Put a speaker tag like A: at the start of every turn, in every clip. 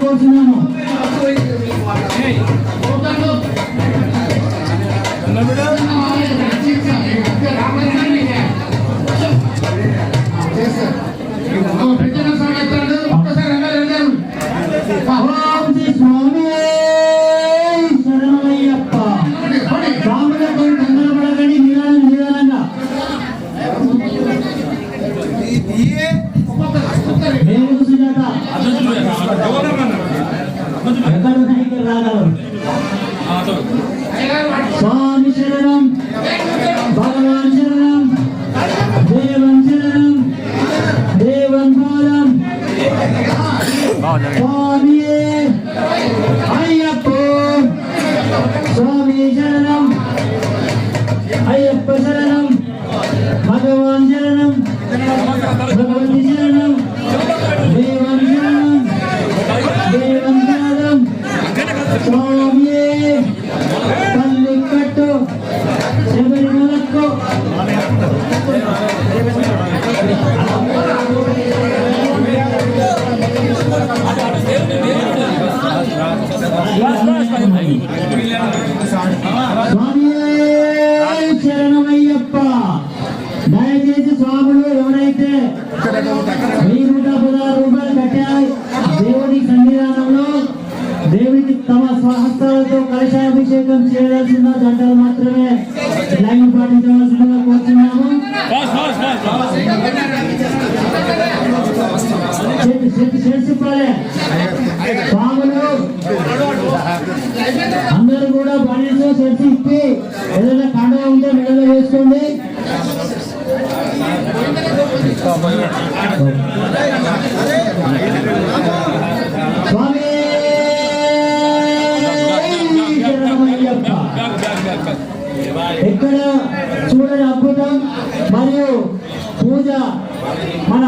A: కోరుతున్నాము. స్వామి శరణమయ్యప్ప. స్వాములతో కంగనపడకండి, నిదానంగా స్వామి శరణం, భగవాన్ శరణం, దేవం శరణం, దేవం పాదం. స్వామి అయ్యప్ప, స్వామి శరణం, అయ్యప్ప శరణం, భగవాన్ శరణం, భగవతి శరణం, దేవం శరణం, దేవం పాదం. స్వామి పల్లి కట్టు శబరిమలకు. స్వామి శరణమయ్యప్ప. దయచేసి స్వాములు ఎవరైతే 1116 రూపాయలు కట్టాయి దేవుని సన్నిధానంలో దేవునికి తమ స్వహస్తాలతో కలశాభిషేకం చేయాల్సిన గంటలు మాత్రమే లైన్ పాటించవలసిందిగా కోరుతున్నాము. స్వాములు అందరూ కూడా పనితో సెట్స్ ఇప్పి ఏదైనా కండవ ఉంటే మెడలో వేసుకోండి. స్వామి ఎక్కడ చూడని అద్భుతం మరియు పూజ మన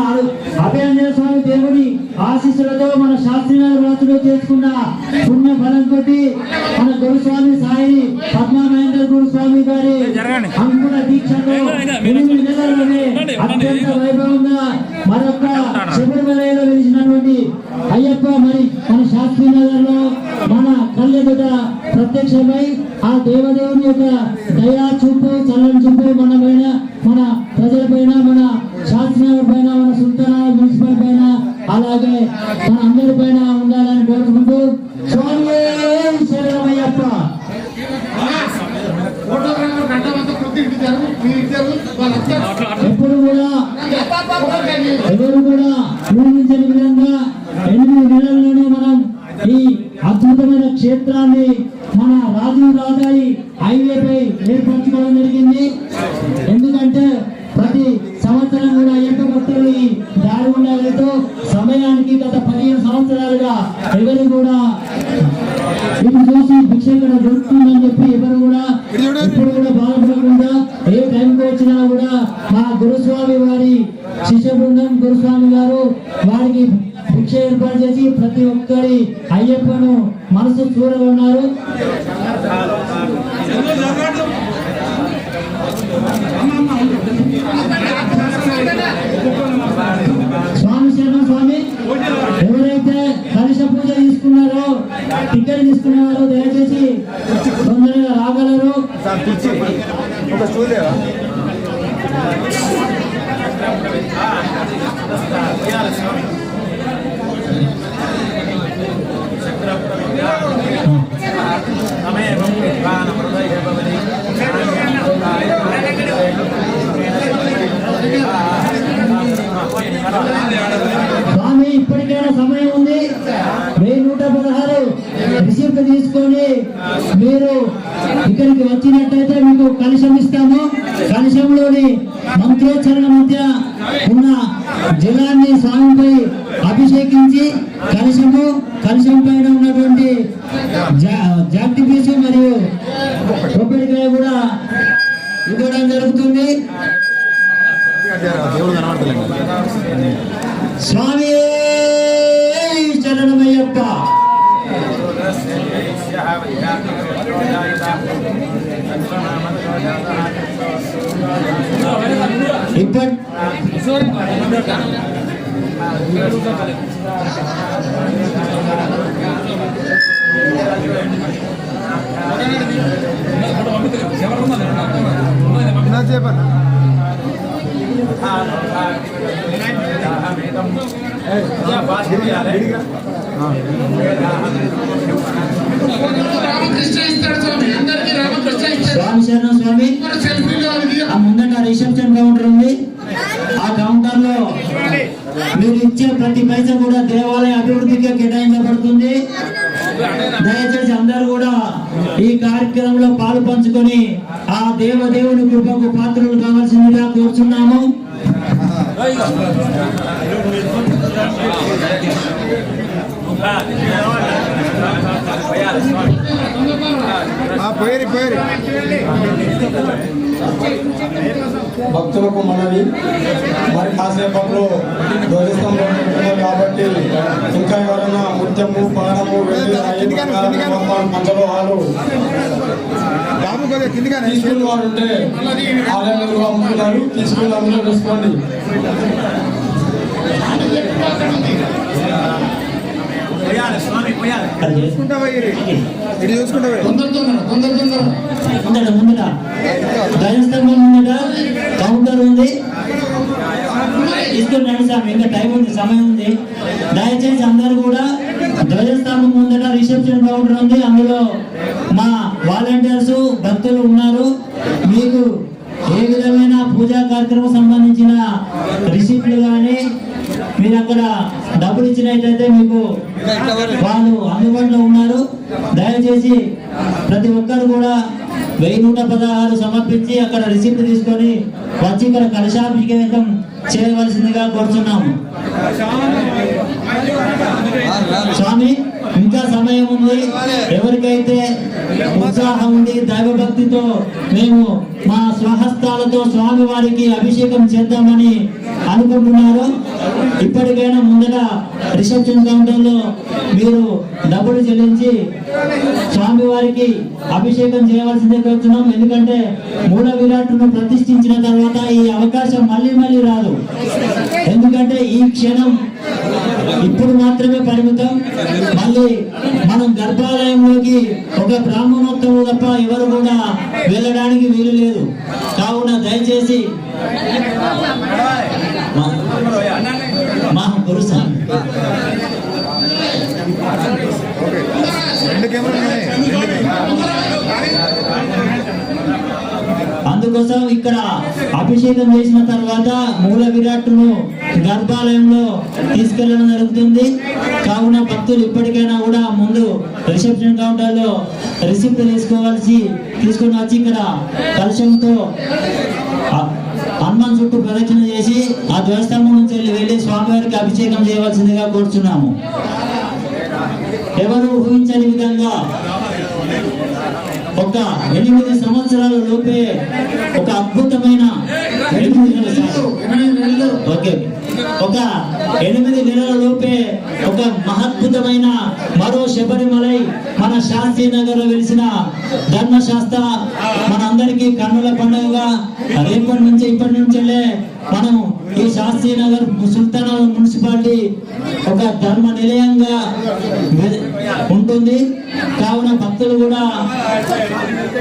A: అభయాంజనేయ స్వామి దేవుని ఆశీస్సులతో మన శాస్త్రీనగర్ వాసులు చేసుకున్న పుణ్య ఫలంతో మన గురుస్వామి సాయి పద్మా మహేంద్ర గురుస్వామి గారి అంకుర దీక్షతో 8 నెలల్లోనే అత్యంత వైభవంగా మరొక శబరిమలలో వెలిసినటువంటి అయ్యప్ప మరి మన శాస్త్రీనగర్ లో మన కళ్ళెదుట ప్రత్యక్షమై ఆ దేవదేవుని యొక్క దయా చూపు చల్లని చూపు మన పైన, మన ప్రజల పైన, మన శాస్త్రీనగర్ పైన, మన సుల్తానాబాద్ మున్సిపల్ పైన, అలాగే మన అందరి పైన ఉండాలని కోరుకుంటూ స్వామి శరణమయ్యప్ప. ఎప్పుడు కూడా ఎవరు కూడా ఊహించని విధంగా 8 నెలల్లోనే మనం ఈ అద్భుతమైన క్షేత్రాన్ని మన రాజీవ్ రహదారి హైవేపై ఏర్పరచుకోవడం జరిగింది. ఎందుకంటే ప్రతి సంవత్సరం కూడా అయ్యప్ప భక్తులు ఈ దారి ఉండాలతో సమయానికి గత 15 సంవత్సరాలుగా ఎవరు కూడా ఇది చూసి భిక్ష ఇక్కడ దొరుకుతుందని చెప్పి ఎవరు కూడా ఇప్పుడు కూడా బాధపడకుండా ఏ టైంకి వచ్చినా కూడా మా గురుస్వామి వారి శిష్య బృందం గురుస్వామి గారు వారికి భిక్ష ఏర్పాటు చేసి ప్రతి ఒక్కరి అయ్యప్పను మనసు చూడనున్నారు. స్వామి శరణ స్వామి. ఎవరైతే కలశ పూజ తీసుకున్నారో, టికెట్ తీసుకున్నారో దయచేసి తొందరగా రాగలరు. స్వామి ఇప్పటికైనా సమయం ఉంది. 1116 రిసిప్ట్ తీసుకొని మీరు ఇక్కడికి వచ్చినట్టయితే మీకు కలశం ఇస్తాము. కలశంలోని మంత్రోచ్చరణ మధ్య ఉన్న జలాన్ని స్వామిపై అభిషేకించి కలశం పైన ఉన్నటువంటి జాగ్టి పీసు మరియు కొబ్బరికాయ కూడా ఇవ్వడం జరుగుతుంది. స్వామి శరణమయ్యప్ప. ఇప్పటి స్వామి శరణం స్వామి. ఆ ముందట రిసెప్షన్ కౌంటర్ ఉంది. ఆ కౌంటర్ లో మీరు ఇచ్చే ప్రతి పైసా కూడా దేవాలయ అభివృద్ధికి కేటాయించబడుతుంది. దయచేసి అందరూ కూడా ఈ కార్యక్రమంలో పాలు పంచుకొని ఆ దేవదేవుని కృపకు పాత్రలు కావాల్సిందిగా కోరుచున్నాము.
B: భక్తులకు మనవి, మరి కాసేపట్లో ధ్వజస్తంభం ఉంటున్నారు కాబట్టి ఇంకా ఎవరైనా ముత్యము పానము పంచలోహాలు తీసుకున్న వారు ఉంటే ఆలయంలో అమ్ముతున్నారు, తీసుకుని అందులో వేసుకోండి.
A: ధ్వజస్తంభం ముందట కౌంటర్ ఉంది, తీసుకున్నాడు స్వామి. ఇంకా టైం ఉంది, సమయం ఉంది. దయచేసి అందరూ కూడా ధ్వజస్తంభం ముందట రిసెప్షన్ కౌంటర్ ఉంది. అందులో మా వాలంటీర్స్ భక్తులు ఉన్నారు. మీకు ఏ విధమైన పూజా కార్యక్రమం సంబంధించిన రిసిప్ట్లు కానీ మీరు అక్కడ డబ్బులు ఇచ్చినట్లయితే మీకు వాళ్ళు అందుబాటులో ఉన్నారు. దయచేసి ప్రతి ఒక్కరు కూడా 1116 సమర్పించి అక్కడ రిసిప్ట్ తీసుకొని వచ్చి ఇక్కడ కలశాభిషేకం చేయవలసిందిగా కోరుతున్నాము. స్వామి ఇంకా సమయం ఉంది. ఎవరికైతే ఉత్సాహం ఉంది, దైవభక్తితో మేము మా స్వహస్తాలతో స్వామి వారికి అభిషేకం చేద్దామని అనుకుంటున్నారు, ఇప్పటికైనా ముందర రిసెప్షన్ కౌంటర్ లో మీరు డబ్బులు చెల్లించి స్వామి వారికి అభిషేకం చేయవలసిందే కోరుతున్నాం. ఎందుకంటే మూల విరాట్ను ప్రతిష్ఠించిన తర్వాత ఈ అవకాశం మళ్ళీ మళ్ళీ రాదు. ఎందుకంటే ఈ క్షణం ఇప్పుడు మాత్రమే పరిమితం. మళ్ళీ మనం గర్భాలయంలోకి ఒక బ్రాహ్మణోత్తముడు తప్ప ఎవరు కూడా వెళ్ళడానికి వీలు లేదు. కావున దయచేసి మా గురుస్వామి అందుకోసం ఇక్కడ అభిషేకం చేసిన తర్వాత మూల విరాట్ను గర్భాలయంలో తీసుకెళ్లడం జరుగుతుంది. కావున భక్తులు ఇప్పటికైనా కూడా ముందు రిసెప్షన్ కౌంటర్ లో రిసిప్ట్ తీసుకొని వచ్చి ఇక్కడ కలశంతో హనుమాన్ చుట్టూ ప్రదక్షిణ చేసి ఆ ధ్వజస్తంభం నుంచి వెళ్ళి స్వామివారికి అభిషేకం చేయవలసిందిగా కోరుచున్నాము. ఎవరు ఊహించని విధంగా ఒక 8 సంవత్సరాల లోపే ఒక అద్భుతమైన 8 నెలల లోపే ఒక మహద్భుతమైన మరో శబరిమలై మన శాస్త్రీ నగర్ లో వెలిసిన ధర్మశాస్త్ర మనందరికీ కన్నుల పండుగగా ఇప్పటి నుంచే మనం ఈ శాస్త్రీ నగర్ సుల్తానాబాద్ మున్సిపాలిటీ ఒక ధర్మ నిలయంగా ఉంటుంది. కావున భక్తులు కూడా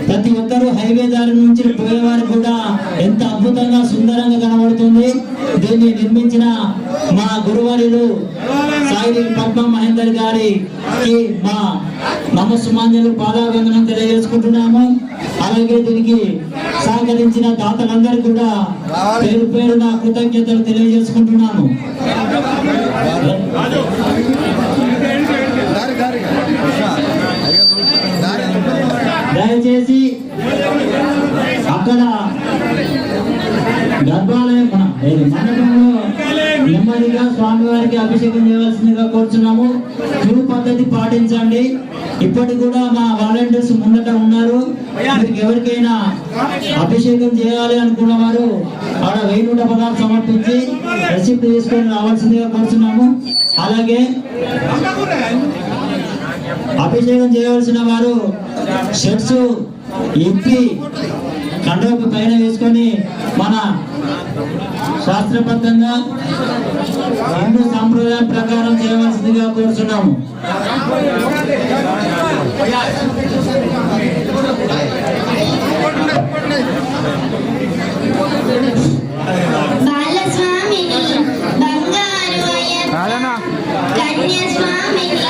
A: ప్రతి ఒక్కరూ హైవే దారి నుంచి పోయేవారు కూడా ఎంత అద్భుతంగా సుందరంగా కనబడుతుంది. దీన్ని నిర్మించిన మా గురువర్యులు సాయి పద్మ మహేందర్ గారికి మా నమస్సుమాంజలు పాదాభివందనం తెలియజేసుకుంటున్నాము. అలాగే దీనికి సహకరించిన దాతలందరూ కూడా పేరు పేరున కృతజ్ఞతలు తెలియజేసుకుంటున్నాను. దయచేసి అక్కడ గర్భాలయం మండపంలో నెమ్మదిగా స్వామివారికి అభిషేకం చేయవలసిందిగా కోరుచున్నాము. క్యూ పద్ధతి పాటించండి. ఇప్పటికి కూడా మా వాలంటీర్స్ ముందట ఉన్నారు. మీకు ఎవరికైనా అభిషేకం చేయాలి అనుకున్న వారు ఆడ 1116 సమర్పించి రిసిప్ట్ తీసుకొని రావాల్సిందిగా కోరుచున్నాము. అలాగే అభిషేకం చేయవలసిన వారు షర్ట్స్ ఇప్పి కండోకి పైన వేసుకొని మన శాస్త్రబద్ధంగా హిందూ సాంప్రదాయం ప్రకారం చేయవలసిందిగా కోరుచున్నాము.
C: బాలస్వామిని బంగారు కన్యస్వామిని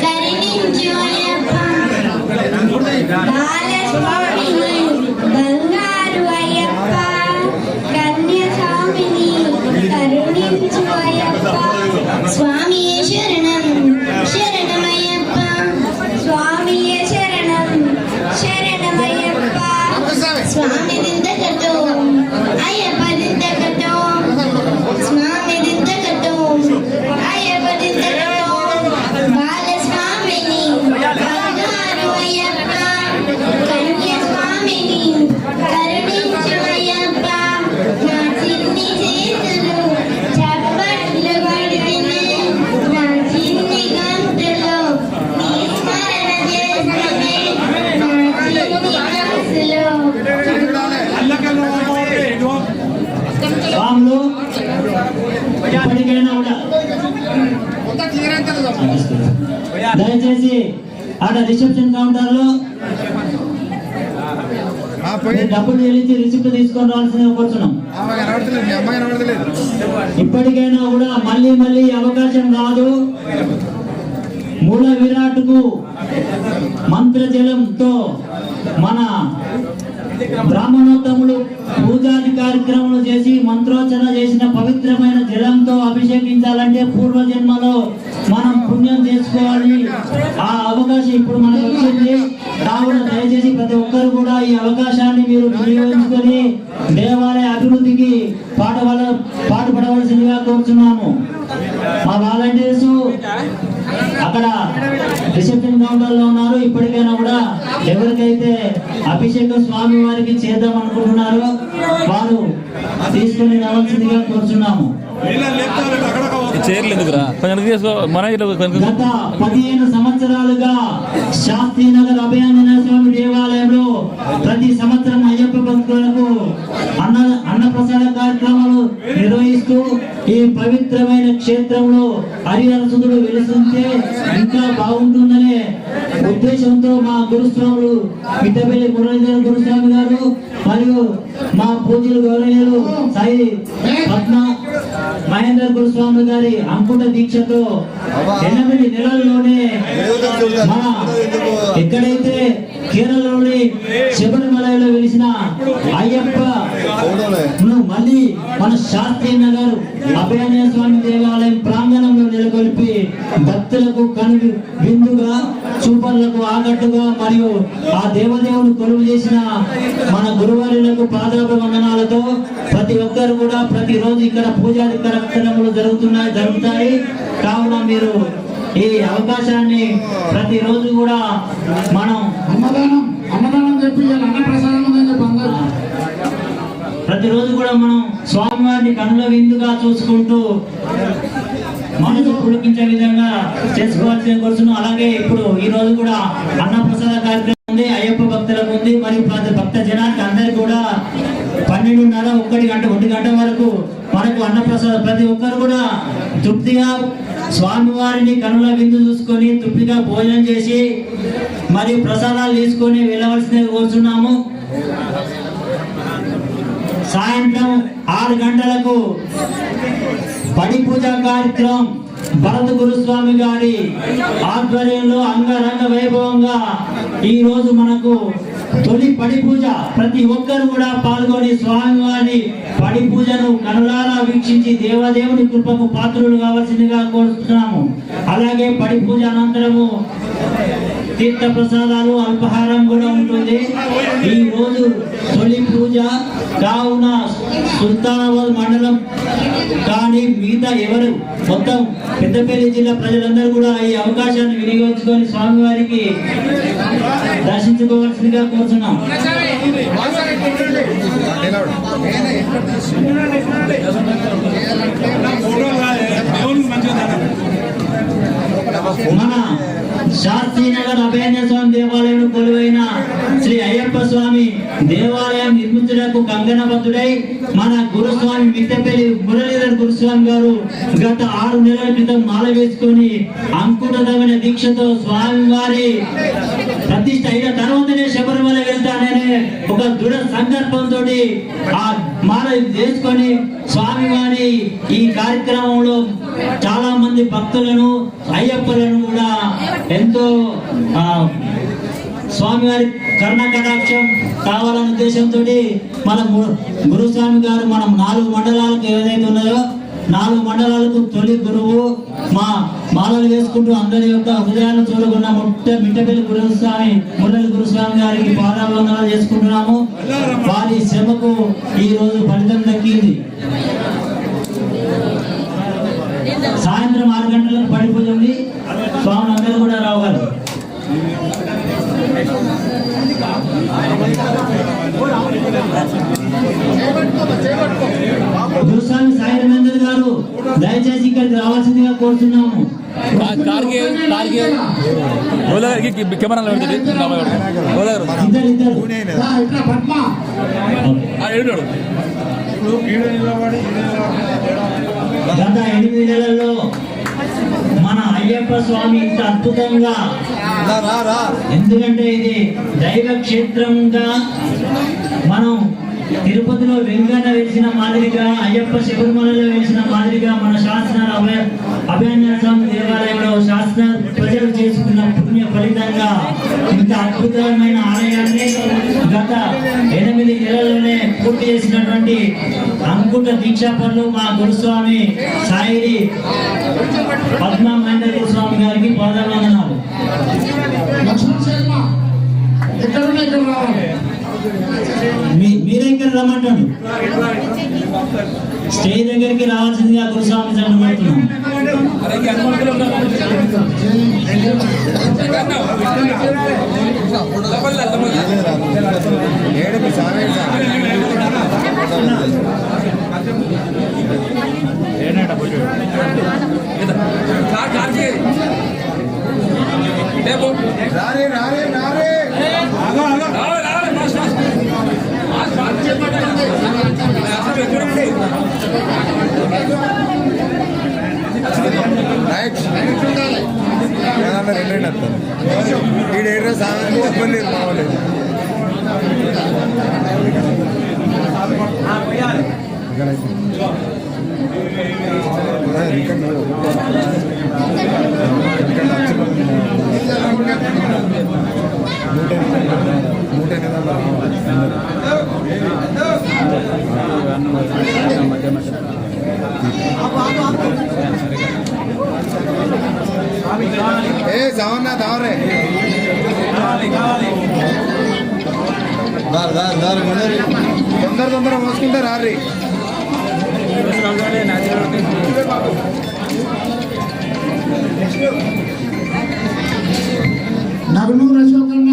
C: కరుణించు అయ్యప్ప బాలస్వామిని బంగారు అయ్యప్ప కన్యస్వామిని కరుణించు అయ్యప్ప స్వామియే శరణం శరణమయ్యప్ప స్వామియే శరణం శరణమయ్యప్ప స్వామి దిందకతో అయ్యప్ప దిందకతో స్వామి దిందకతో అయ్యప్ప దిందకతో బాలస్వామిని బంగారు అయ్యప్ప కన్యస్వామిని కరుణించు అయ్యప్ప నా చిన్ని చేతులు చప్పట్లు కొడితేనే నా చిన్ని గంతులో నీ స్మరణ చేస్తేనే నా చిన్ని మనసులో
A: స్వాములు ఇప్పటికైనా కూడా దయచేసి అక్కడ రిసెప్షన్ కౌంటర్ లో డబ్బులు చెల్లించి రిసిప్ట్ తీసుకొని రావాల్సిందిగా కూర్చున్నాం. ఇప్పటికైనా కూడా మళ్ళీ అవకాశం రాదు. మూల విరాట్కు మంత్రజలంతో మన బ్రాహ్మణోత్తములు పూజాది కార్యక్రమాలు చేసి మంత్రోచ్చరణ చేసిన పవిత్రమైన జలంతో అభిషేకించాలంటే పూర్వజన్మలో మనం పుణ్యం చేసుకోవాలి. ఆ అవకాశం ఇప్పుడు మనకు వచ్చింది. కావున దయచేసి ప్రతి ఒక్కరు కూడా ఈ అవకాశాన్ని మీరు వినియోగించుకొని దేవాలయ అభివృద్ధికి పాటుపడవలసిందిగా కోరుతున్నాము. మా వాలంటీర్స్ అక్కడ రిసెప్షన్ కౌంటర్ లో ఉన్నారు. ఇప్పటికైనా కూడా ఎవరికైతే అభిషేకం స్వామి వారికి చేద్దాం అనుకుంటున్నారో వారు తీసుకుని రావాల్సిందిగా కోరుచున్నాము. గత 15 సంవత్సరాలుగా శాస్త్రీనగర్ అభయాంజనేయ స్వామి దేవాలయంలో ప్రతి సంవత్సరం అయ్యప్ప భక్తులకు అన్నప్రసాద కార్యక్రమాలు నిర్వహిస్తూ ఈ పవిత్రమైన క్షేత్రంలో హరిహరసుదుడు వెలుస్తుంటే ఇంకా బాగుంటుందనే ఉద్దేశంతో మా గురుస్వాములు మిట్టపల్లి మురళీధర్ గురుస్వామి గారు మరియు మా పూజలు గౌరవనీయులు సాయి పద్మ మహేంద్ర గురుస్వామి గారి అంకుట దీక్షతో 8 నెలల్లోనే ఎక్కడైతే కేరళలోని శబరిమలలో వెలిసిన అయ్యప్ప మళ్ళీ మన శాస్త్రీ నగర్ అభయాంజనేయ స్వామి దేవాలయం ప్రాంగణంలో నెలకొల్పి భక్తులకు కను విందుగా చూపర్లకు ఆకట్టుగా మరియు ఆ దేవదేవుని కొలువు చేసిన మన గురువారులకు పాదాభివందనాలతో ప్రతి ఒక్కరు కూడా ప్రతిరోజు ఇక్కడ పూజాది కార్యక్రమాలు జరుగుతాయి. కావున మీరు ఈ అవకాశాన్ని ప్రతిరోజు కూడా మనం
D: అన్నదానం చెప్పి
A: ప్రతిరోజు కూడా మనం స్వామివారిని కనుల విందుగా చూసుకుంటూ మనసు పుడికించే విధంగా చేసుకోవాల్సిన కోరుతున్నాం. అలాగే ఇప్పుడు ఈ రోజు కూడా అన్నప్రసాద కార్యక్రమం ఉంది, అయ్యప్ప భక్తులకు ఉంది, మరియు భక్త జనానికి అందరికి కూడా 12:30 1 గంట వరకు మనకు అన్నప్రసాద ప్రతి ఒక్కరు కూడా తృప్తిగా స్వామివారిని కనుల విందు చూసుకొని తృప్తిగా భోజనం చేసి మరియు ప్రసాదాలు తీసుకొని వెళ్ళవలసిందిగా కోరుతున్నాము. సాయంత్రం 6 గంటలకు పడి పూజ కార్యక్రమం భరత గురుస్వామి గారి ఆధ్వర్యంలో అంగరంగ వైభవంగా ఈ రోజు మనకు తొలి పడి పూజ ప్రతి ఒక్కరు కూడా పాల్గొని స్వామివారి పడి పూజను కనులారా వీక్షించి దేవదేవుని కృపకు పాత్రులు కావాల్సిందిగా కోరుతున్నాము. అలాగే పడి పూజ అనంతరము తీర్థ ప్రసాదాలు అల్పాహారం కూడా ఉంటుంది. ఈ రోజు తొలి పూజ కావున సుల్తానాబాద్ మండలం కానీ మిగతా ఎవరు మొత్తం పెద్దపల్లి జిల్లా ప్రజలందరూ కూడా ఈ అవకాశాన్ని వినియోగించుకొని స్వామివారికి దర్శించుకోవాల్సిందిగా కోరుతున్నాం. మన శాస్త్రీనగర్ అభయాంజనేయ స్వామి దేవాలయం కొలువైన శ్రీ అయ్యప్ప స్వామి దేవాలయం నిర్మించడానికి కంగనబద్ధుడై మన గురుస్వామి మిట్టపల్లి మురళీధర్ గురుస్వామి గారు గత 6 నెలల క్రితం మాల వేసుకొని అంకుటమైన దీక్షతో స్వామి వారి ప్రతిష్ట అయిన తర్వాతనే శబరిమల వెళ్తాననే ఒక దృఢ సంకల్పంతో ఆ మాల వేసుకొని స్వామి వారి ఈ కార్యక్రమంలో చాలా మంది భక్తులను అయ్యప్పలను కూడా ఎంతో స్వామివారి కరుణ కటాక్షం కావాలనే ఉద్దేశంతో మన గురుస్వామి గారు మనం 4 మండలాలకు ఏదైతే ఉన్నాయో 4 మండలాలకు తొలి గురువు మా మాలలు వేసుకుంటూ అందరి యొక్క హృదయాన్ని చూడకుండా మిట్టపల్లి గురుస్వామి మురళి గురుస్వామి గారికి పాదాభివందనాలు చేసుకుంటున్నాము. వారి శ్రమకు ఈ రోజు ఫలితం దక్కింది. సాయంత్రం 6 గంటలకు పడిపోతుంది. స్వామి అందరూ కూడా రావాలి. గురుస్వామి సాయి రమేందర్ గారు దయచేసి ఇక్కడికి రావాల్సిందిగా కోరుతున్నాము. గత 8 నెలల్లో మన అయ్యప్ప స్వామి ఇంత అద్భుతంగా, ఎందుకంటే ఇది దైవ క్షేత్రంగా మనం తిరుపతిలో వెంకన్న వెలిసిన మాదిరిగా, అయ్యప్ప శబరిమలలో వెలిసిన మాదిరిగా మన శాస్త్రాల అభయాంజనేయ స్వామి దేవాలయంలో శాస్త్ర ప్రజలు చేసుకున్న పుణ్య ఫలితంగా ఇంత అద్భుతమైన ఆలయాన్ని గత 8 నెలల్లోనే పూర్తి చేసినటువంటి అంకుట దీక్షా పనులు మా గురుస్వామి సాయి పద్మ మహేందర్ స్వామి గారికి పాదాభివందనాలు. మీరే ఇక్కడ రమ్మంటాడు. స్టేజ్ దగ్గరికి రావాల్సిందిగా గురుస్వామి చంద్రమడుతున్నాం.
E: తొందర మోసుకుంటారు ఆర్రీ
D: నగనూరు అశోకన్న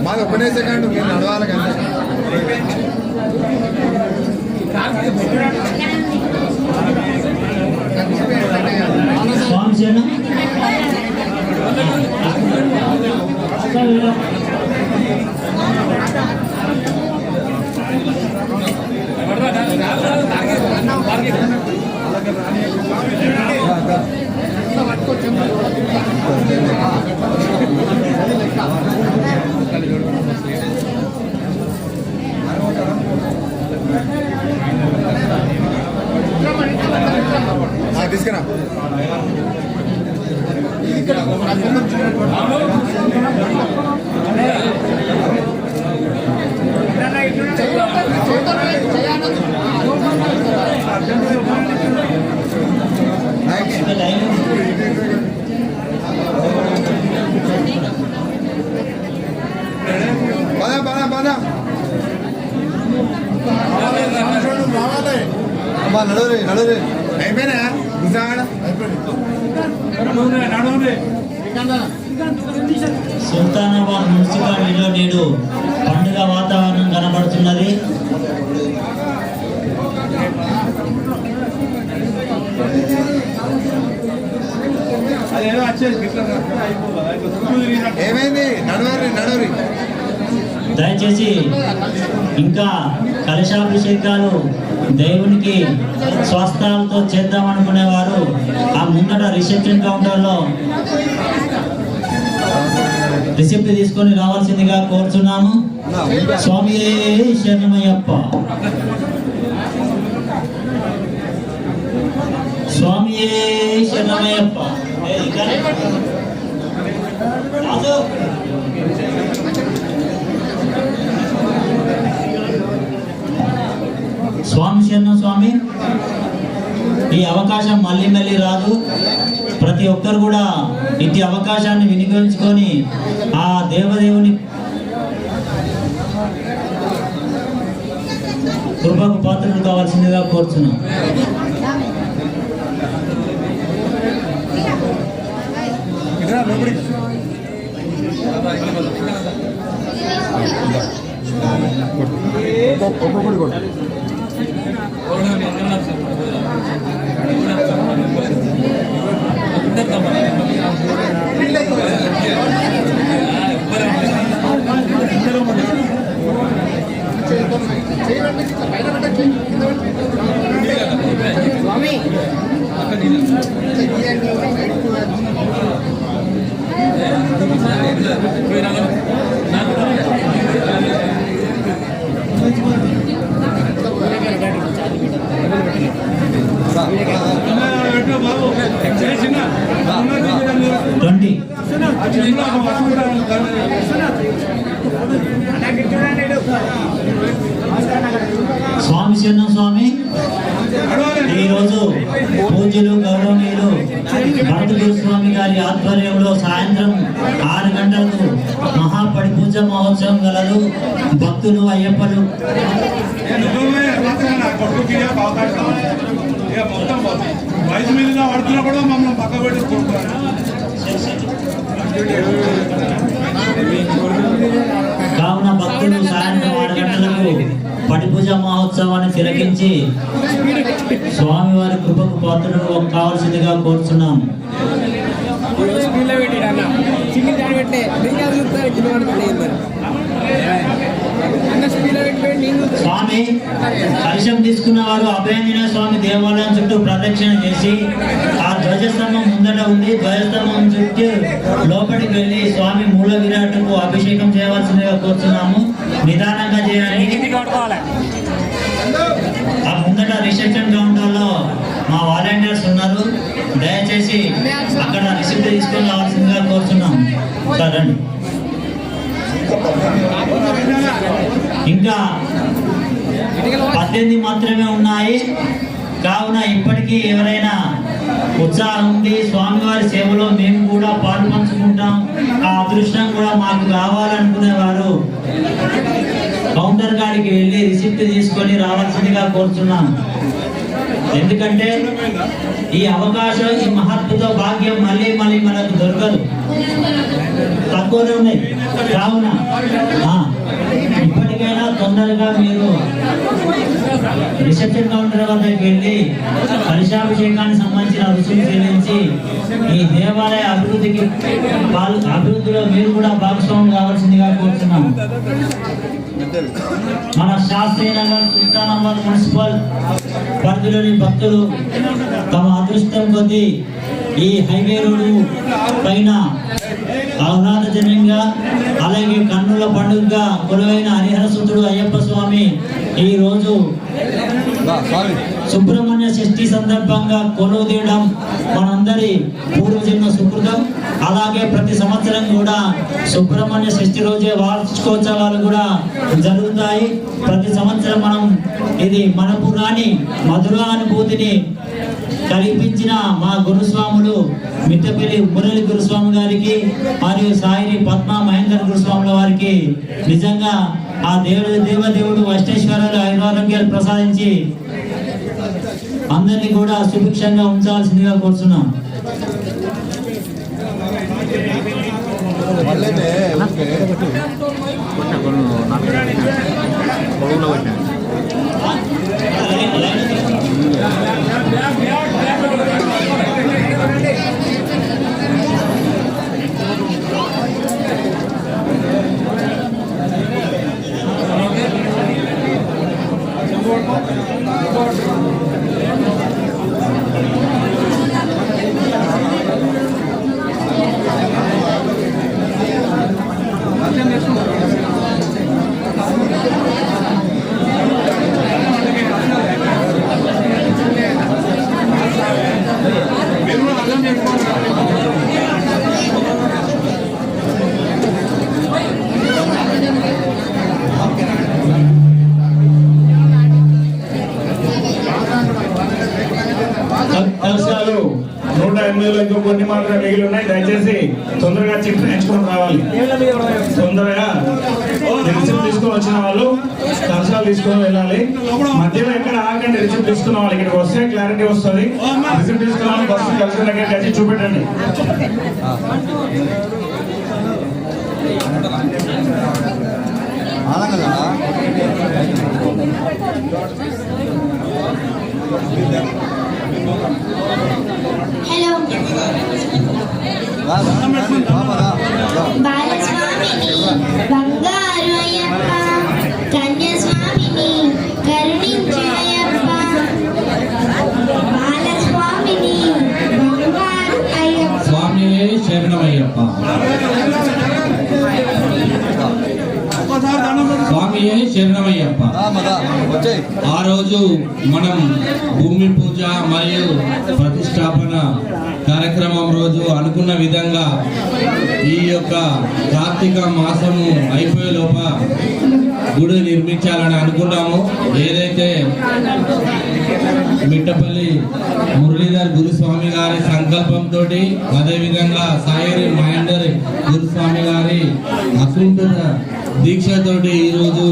E: మాది ఒకటే సెకండ్ మీరు నడవాలి కదా.
A: స్వామి శరణం.
E: తీసుకురా రావాలా నడువురే నడువురే అయిపోయినా
A: సుల్తానాబాద్ మున్సిపాలిటీలో నేడు పండుగ వాతావరణం కనబడుతున్నది.
E: ఏమైంది నడువురి నడువురి
A: దయచేసి ఇంకా కలశాభిషేకాలు దేవునికి స్వస్థాలతో చేద్దామనుకునేవారు ఆ ముందట రిసెప్షన్ కౌంటర్లో రిసిప్ట్ తీసుకొని రావాల్సిందిగా కోరుచున్నాము. స్వామి శరణమయ్యప్ప, స్వామి శరణమయ్యప్ప. స్వామి శరణం స్వామి. ఈ అవకాశం మళ్ళీ మళ్ళీ రాదు. ప్రతి ఒక్కరు కూడా ఇట్టి అవకాశాన్ని వినియోగించుకొని ఆ దేవదేవుని కృపకు పాత్రలు కావాల్సిందిగా కోరుచున్నాం. స్వామి శరణం స్వామి. ఈరోజు పూజ్యులు గౌరవనీయులు భరతుడు స్వామి గారి ఆధ్వర్యంలో సాయంత్రం 6 గంటలకు మహాపడి పూజ మహోత్సవం గలదు. భక్తులు అయ్యప్పలు
B: వయసు మీద పడుతున్నా కూడా మమ్మల్ని పక్క పెట్టుకుంటున్నాను.
A: కావున భక్తులు సాయంత్రం 6 గంటలకు పడి పూజ మహోత్సవాన్ని తిలకించి స్వామివారి కృపకు పాత్రలు కావాల్సిందిగా కోరుచున్నాం. స్వామి కలశం తీసుకున్న వారు అభయాంజనేయ స్వామి దేవాలయం చుట్టూ ప్రదక్షిణ చేసి ఆ ధ్వజస్తంభం ముందట ఉంది. ధ్వజస్తంభం చుట్టూ లోపలికి వెళ్ళి స్వామి మూల విరాట్కు అభిషేకం చేయవలసిందిగా కోరుతున్నాము. నిదానంగా చేయాలి. ఆ ముందట రిసెప్షన్ కౌంటర్లో మా వాలంటీర్స్ ఉన్నారు. దయచేసి అక్కడ రిసిప్ట్ తీసుకొని రావాల్సిందిగా కోరుతున్నాం. సరే, ఇంకా 18 మాత్రమే ఉన్నాయి. కావున ఇప్పటికీ ఎవరైనా ఉత్సాహం ఉంది, స్వామివారి సేవలో మేము కూడా పాలు పంచుకుంటాం, ఆ అదృష్టం కూడా మాకు కావాలనుకునేవారు కౌంటర్ గారికి వెళ్ళి రిసిప్ట్ తీసుకొని రావాల్సిందిగా కోరుతున్నాం. ఎందుకంటే ఈ అవకాశం, ఈ మహత్తుతో భాగ్యం మళ్ళీ మళ్ళీ మనకు దొరకదు, తక్కువనే ఉన్నాయి. కావున ఇప్పటికైనా తొందరగా మీరు రిసెప్షన్ కౌంటర్ వద్దకు వెళ్ళి కలశాభిషేకానికి సంబంధించిన రుసులు చెల్లించి ఈ దేవాలయ అభివృద్ధిలో మీరు కూడా భాగస్వామ్యం కావాల్సిందిగా కోరుతున్నాం. మన శాస్త్రీనగర్ సుల్తానాబాద్ మున్సిపల్ పరిధిలోని భక్తులు తమ అదృష్టం కొద్దీ ఈ హైవే రోడ్డు పైన ఆహ్లాదజనంగా, అలాగే కన్నుల పండుగగా కొలువైన హరిహరసుతుడు అయ్యప్ప స్వామి ఈ రోజు సుబ్రహ్మణ్య షష్ఠి సందర్భంగా కొలువు తీయడం మనందరి పూర్వజన్మ సుకృతం. అలాగే ప్రతి సంవత్సరం కూడా సుబ్రహ్మణ్య షష్ఠి రోజే వార్షికోత్సవాలు కూడా జరుగుతాయి. ప్రతి సంవత్సరం మనం ఇది మనకు రాని మధుర అనుభూతిని కల్పించిన మా గురుస్వాములు మిట్టపల్లి మురళి గురుస్వామి గారికి మరియు సాయిని పద్మ మహేందర్ గురుస్వాముల వారికి నిజంగా ఆ దేవదేవుడు అష్టేశ్వరాలు ఆరోగ్యాలు ప్రసాదించి అందరినీ కూడా సుభిక్షంగా ఉంచాల్సిందిగా కోరుతున్నాం.
B: కలశాలు 180లో ఇంకా కొన్ని మాత్రమే మిగిలి ఉన్నాయి. దయచేసి తొందరగా చిట్ నేర్చుకొని రావాలి. తొందరగా రిసిప్ట్ తీసుకొని వచ్చిన వాళ్ళు కలశాలు తీసుకొని వెళ్ళాలి. మధ్యలో ఎక్కడ ఆగండి. రిసిప్ట్ తీసుకున్న వాళ్ళు ఇక్కడికి వస్తే క్లారిటీ వస్తుంది. రిసిప్ట్ తీసుకున్న వాళ్ళు బస్సు కలశం దగ్గర కలిసి చూపెట్టండి.
C: హలో బాలస్వామిని బంగారు అయ్యప్ప, కన్యాస్వామిని కరుణించు అయ్యప్ప. బాలస్వామిని బంగారు అయ్యప్ప.
F: స్వామియే శరణమయ్యప్ప. స్వామియే శరణమయ్యప్ప. ఆ రోజు మనం భూమి పూజ మరియు ప్రతిష్టాపన కార్యక్రమం రోజు అనుకున్న విధంగా ఈ యొక్క కార్తీక మాసము అయిపోయే లోప గుడి నిర్మించాలని అనుకున్నాము. ఏదైతే మిట్టపల్లి మురళీధర్ గురుస్వామి గారి సంకల్పంతో, అదేవిధంగా సాయిరి మహేందర్ గురుస్వామి గారి అకుంఠ దీక్షతోటి ఈరోజు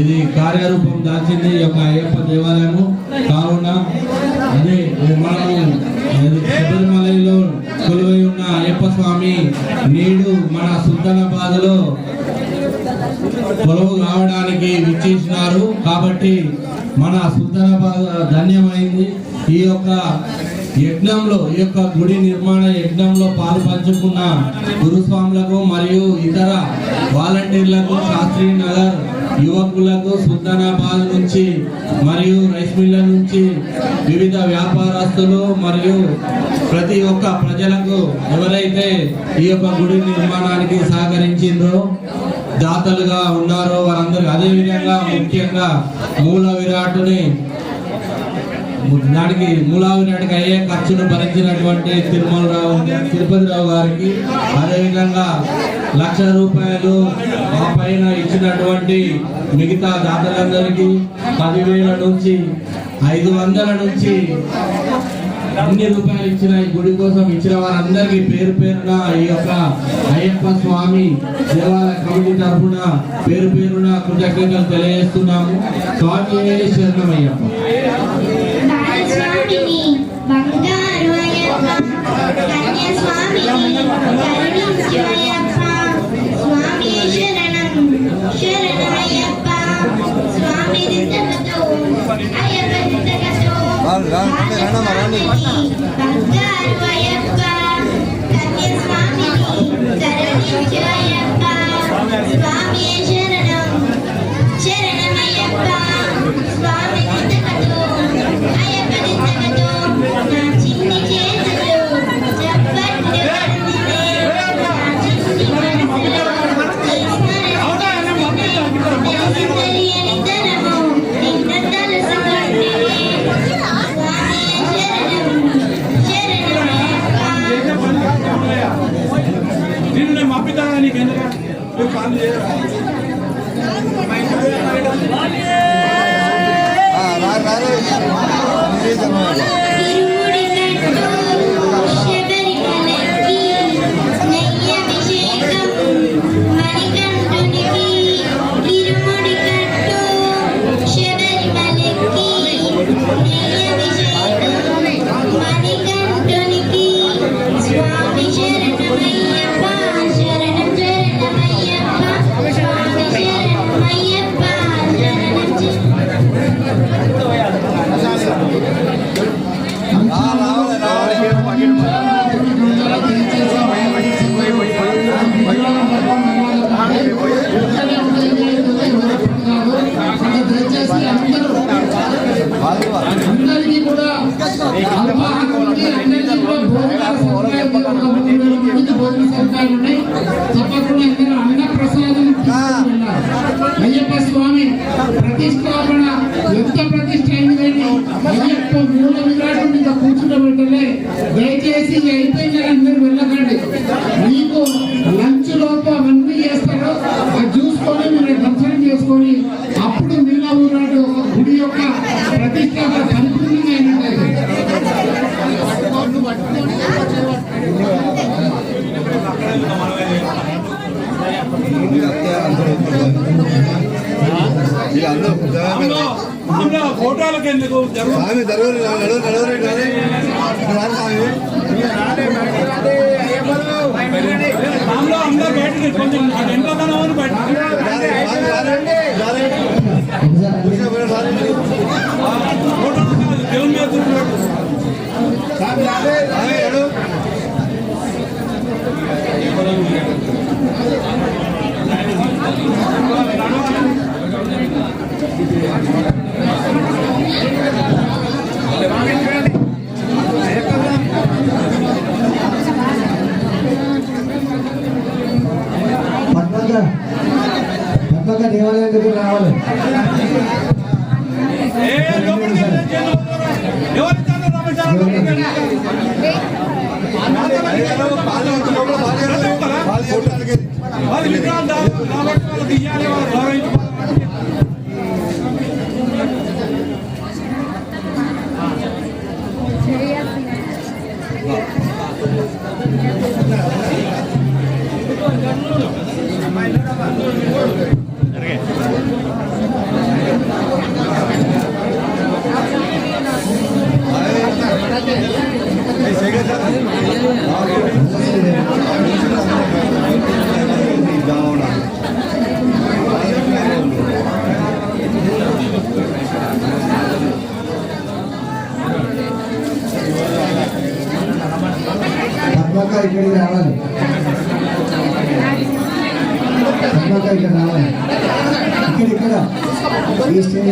F: ఇది కార్యరూపం దాల్చింది ఈ యొక్క అయ్యప్ప దేవాలయము. కావున అదే మనము శబరిమలలో కొలువై ఉన్న అయ్యప్ప స్వామి నేడు మన సుల్తానాబాద్లో కొలువు కావడానికి విచ్చేసినారు. కాబట్టి మన సుల్తానాబాద్ ధన్యమైంది. ఈ యొక్క యజ్ఞంలో, ఈ యొక్క గుడి నిర్మాణ యజ్ఞంలో పాలు పంచుకున్న గురుస్వాములకు మరియు ఇతర వాలంటీర్లకు, శాస్త్రీ నగర్ యువకులకు, సుల్తానాబాద్ నుంచి మరియు రైస్ మిల్ల నుంచి వివిధ వ్యాపారస్తులు మరియు ప్రతి ఒక్క ప్రజలకు ఎవరైతే ఈ యొక్క గుడి నిర్మాణానికి సహకరించిందో, దాతలుగా ఉన్నారో వారందరూ, అదేవిధంగా ముఖ్యంగా మూల విరాటుని దానికి మూలావిరాటికి అయ్యే ఖర్చును భరించినటువంటి తిరుపతిరావు గారికి, అదేవిధంగా 1,00,000 రూపాయలు ఆ పైన ఇచ్చినటువంటి మిగతా దాతలందరికీ 10,000 నుంచి 500 నుంచి అన్ని రూపాయలు ఇచ్చిన ఈ గుడి కోసం ఇచ్చిన వారందరికీ పేరు పేరున ఈ యొక్క అయ్యప్ప స్వామి దేవాలయ కమిటీ తరఫున పేరు పేరున కృతజ్ఞతలు తెలియజేస్తున్నాము. స్వామి శరణమయ్యప్ప.
C: బాలస్వామిని బంగారు అయ్యప్ప, కన్యాస్వామిని కరుణించు అయ్యప్ప. స్వామి శరణం శరణమయ్యప్ప. స్వామి దిద్దకతో అయ్యప్ప దిద్దకతో. బాలస్వామిని బంగారు అయ్యప్ప, కన్యాస్వామిని కరుణించు అయ్యప్ప. స్వామి శరణం శరణమయ్యప్ప. స్వామి దిద్దకతో అయ్యప్ప దిద్దకతో. నా చిన్ని చేతులు చప్పట్లు కొడుతున్నాయి. నా చిన్ని మనసులో నీ స్మరణ తెలియని తనము నిన్ను తలుసుకుంటే. స్వామి శరణం శరణమయ్యప్ప.
B: నిన్ను పంపిస్తాను నీకు ఎందుకు
C: ఇరుముడి కట్టు శబరిమలకి నెయ్యభిషేకం మణికంఠునికి. ఇరుముడి
G: ఫోటోలకు ఎందుకు అందరూ బయటకి కొంచెం ఎంతో బయట దేవుని మీద
A: పద్మక దేవాలయం దగ్గర రావాలి. పద్మక ఇక్కడికి రావాలి. పద్మక ఇక్కడ రావాలి. ఇక్కడ ఈ స్టేజ్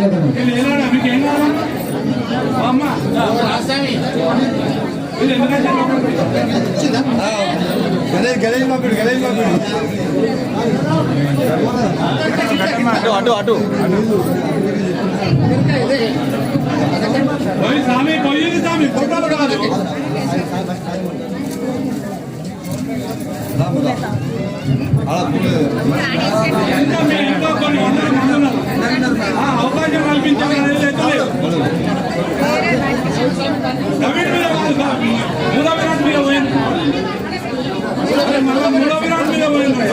E: గణేష్ మాపిడు అటు
G: స్వామి పోయింది స్వామి ఫోటోలు కాదు ఇంకా కొన్ని వందల మంది ఉన్నారు. అవకాశం కల్పించాలి మూడో విరాట్ మీద పోయింది. మూడో విరాట్ మీద పోయింది.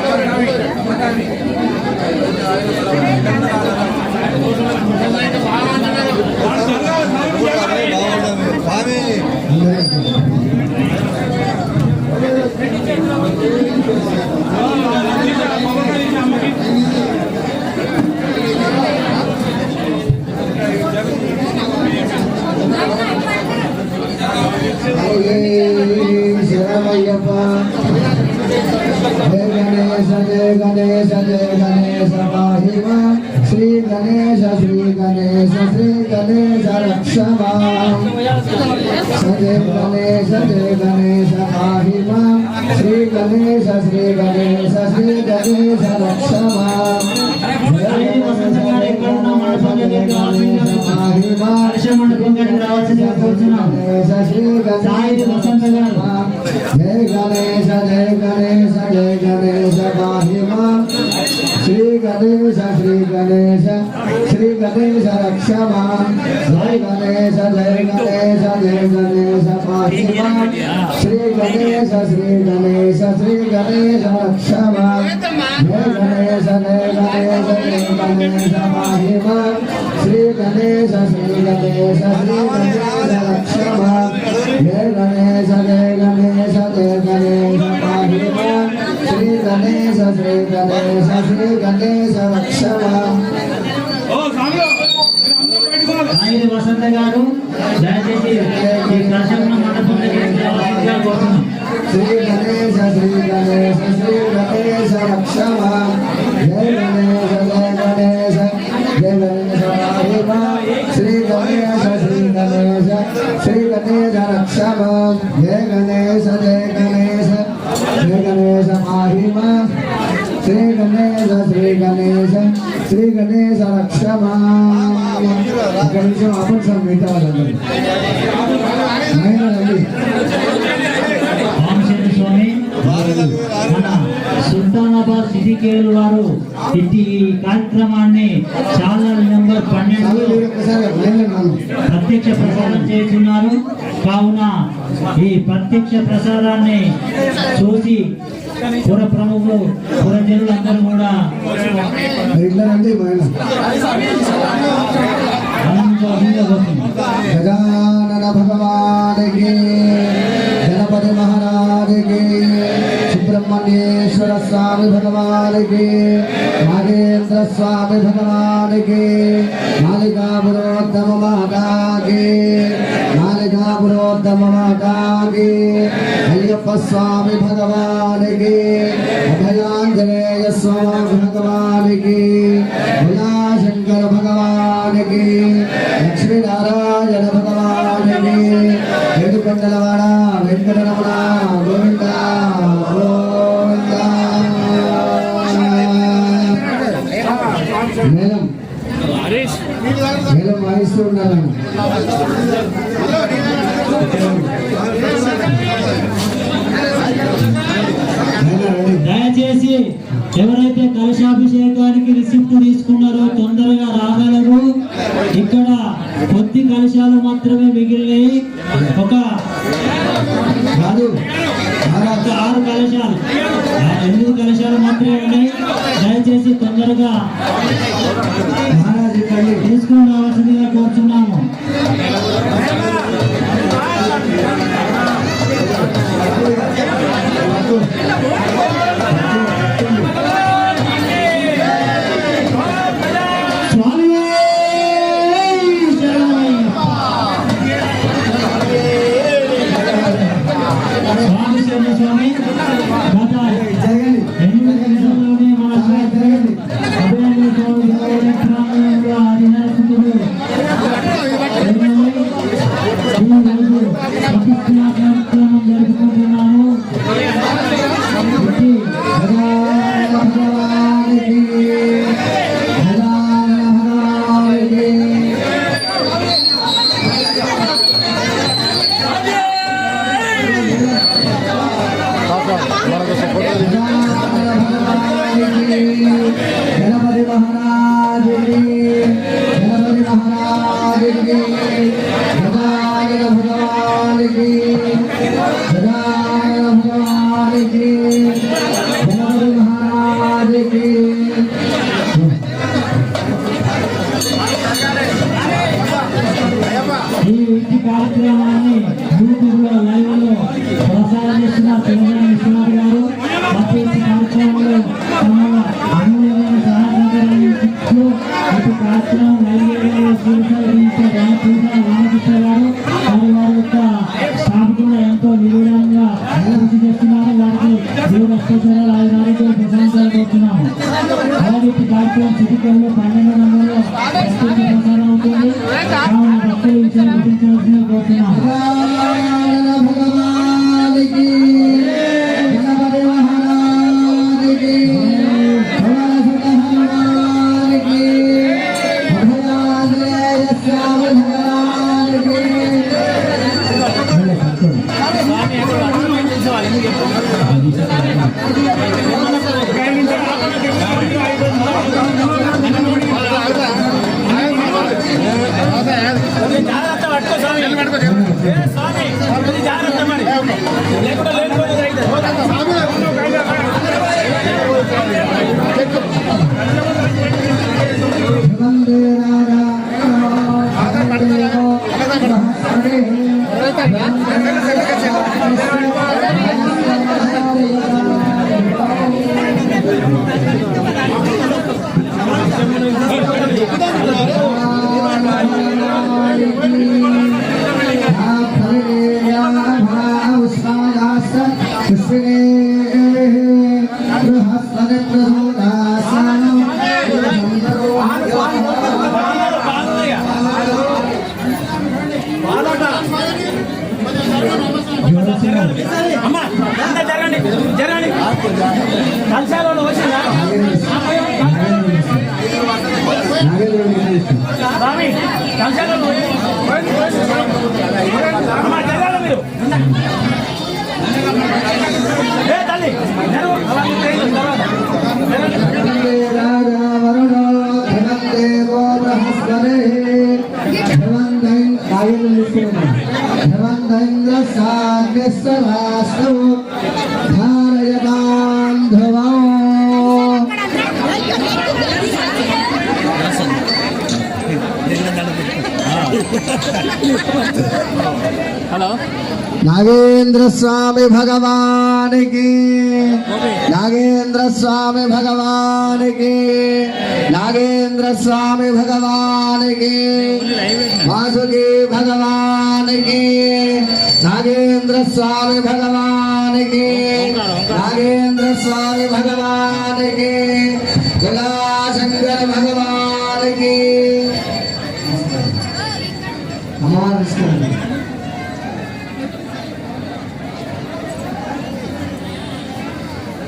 A: శరణమయ్యప్ప. జయ గణేశ జయ గణేశ జయ గణేశ పాహిమా. శ్రీ గణేశ శ్రీ గణేశ శ్రీ గణేశ రక్షమా. జయ గణేశ జయ గణేశ పాహిమా. శ్రీ గణేశ శ్రీ గణేశ శ్రీ గణేశ రక్షమా. జయ గణేశ జయ గణేశ జయ గణేశ పాహిమా. శ్రీ గణేశ శ్రీ గణేశ శ్రీ గణేశ రక్షమా. జయ గణేశ జయ గణేశ జయ గణేశ పాహిమా. శ్రీ గణేశ శ్రీ గణేశ శ్రీ గణేశ రక్షమా. జయ గణేశ జయ గణేశ జయ గణేశ పాహిమా. శ్రీ గణేశ శ్రీ గణేశ శ్రీ గణేశ రక్షమా. జయ గణేశ జయ గణేశ జయ గణేశ పాహిమా. శ్రీ గణేశ శ్రీ గణేశ శ్రీ గణేశ రక్షమా.
G: ఆయన వసంత గారు దయచేసి ఈ దర్శన మండపం దగ్గర కోరుతున్నాం.
A: శ్రీ గణేశ శ్రీ గణేశ శ్రీ గణేశ రక్షమా. జయ గణేశ జయ గణేశ జయ గణేశ పాహిమా. శ్రీ గణేశ శ్రీ గణేశ శ్రీ గణేశ రక్షమా. జయ గణేశ జయ గణేశ జయ గణేశ పాహిమా. శ్రీ గణేశ శ్రీ గణేశ శ్రీ గణేశ రక్షమా. ఇక్కడ నుంచి అప్పుడు సార్ మిగతా వాళ్ళందరూ
G: స్వామి మన సుల్తానాబాద్ సిటీ కేర్ వారు ఇట్టి కార్యక్రమాన్ని ఛానల్ నెంబర్ 12 ప్రత్యక్ష ప్రసారం చేస్తున్నారు. కావున ఈ ప్రత్యక్ష ప్రసారాన్ని చూసి పుర ప్రముఖులు పుర జనులందరూ కూడా
D: ఇట్లా రండి ఆయన గజానన భగవానికి గణపతి మహారాజుకి సుబ్రహ్మణ్యేశ్వర స్వామి భగవానికి నాగేంద్ర స్వామి భగవానికి మాలికాపురోత్తమ మాతాకి మాలికాపురోత్తమ మాతాకి అయ్యప్ప స్వామి భగవానికి అభయాంజనేయ స్వామి భగవానికి భోళాశంకర భగవానికి లక్ష్మీనారాయణ భగవానికి ఏడుకొండలవాడ వెంకటరమణ గోవింద గోవింద. మేళం మేళం వాయిస్తూ ఉండాలని
G: దయచేసి ఎవరైతే కలశాభిషేకానికి రిసిప్ట్ తీసుకున్నారో తొందరగా రాగలరు. ఇక్కడ కొద్ది కలశాలు మాత్రమే మిగిలినాయి. ఒక 6 కలశాలు 8 కలశాలు మాత్రమే ఉన్నాయి. దయచేసి తొందరగా తీసుకుని రావాల్సిందిగా కోరుతున్నాము. స్వామి గత 8 నిమిషాల్లోనే మన అభయాంజనేయ స్వామి దేవాలయంలో హరిహరసుతుడు ప్రతిష్ఠా కార్యక్రమం జరుపుకుంటున్నాము.
D: గణపతి మహారాజుకి గణపతి మహారాజుకి గజానన భగవానికి గజానన భగవానికి గణపతి మహారాజుకి
G: ఈ ఇంటి కార్యక్రమాన్ని యూట్యూబ్ లో లైవ్ లో ప్రసారం చేస్తున్న తెలంగాణ విశ్వనాథ్ గారు ప్రతి కార్యక్రమంలో తమ అమూల్యమైన సహాయకారాన్ని ఇస్తూ ఇటు కార్యక్రమం రామకృష్ణ గారు వారి యొక్క స్టాఫ్ కూడా ఎంతో నిగూఢంగా అభివృద్ధి చేస్తున్నారు. వారికి దేవుడు అష్టోత్తరాలు ఆరోగ్య ప్రశంసలు కోరుతున్నాము. అలాగే ఈ కార్యక్రమం సిటీలో 12 నెంబర్లో ప్రసారం అవుతుంది. కావున భక్తులు విషయాన్ని గుర్తించాల్సిందిగా కోరుతున్నాము.
D: భగవానికి గణపతి మహారాజుకి భగవానికి అభయాంజనేయ స్వామి భగవానికి ధారయదా नागेंद्र स्वामी भगवान की, नागेंद्र स्वामी भगवान की, नागेंद्र स्वामी भगवान की, वासुकी भगवान की, नागेंद्र स्वामी भगवान की, नागेंद्र स्वामी भगवान की, जलाशंकर भगवान की।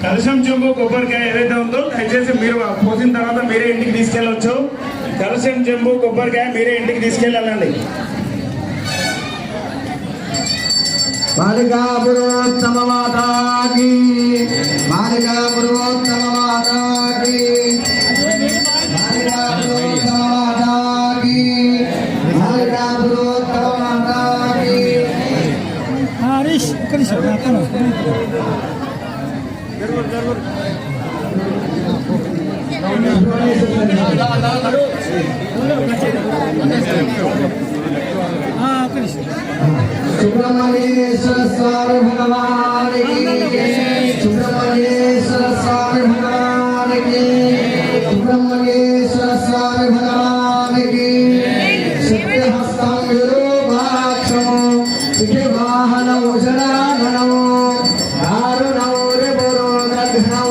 B: కలశం చెంబు కొబ్బరికాయ ఏదైతే ఉందో దయచేసి మీరు పోసిన తర్వాత మీరే ఇంటికి తీసుకెళ్ళవచ్చు. కలశం చెంబు కొబ్బరికాయ మీరే ఇంటికి తీసుకెళ్ళాలండి.
D: बालिका पुरोत्तम माता की, बालिका पुरोत्तम माता की, बालिका पुरोत्तम माता की, बालिका पुरोत्तम माता की।
G: हरीश कृष्ण
D: सुब्रह्मण्येश्वर स्वामी भगवान की, सुब्रह्मण्येश्वर स्वामी भगवान की, सुब्रह्मण्येश्वर स्वामी भगवान की। सिद्धहस्तं विरूपाक्षं सिद्धिवाहनं शराधनं दारुणं रिपुरोदघ्नं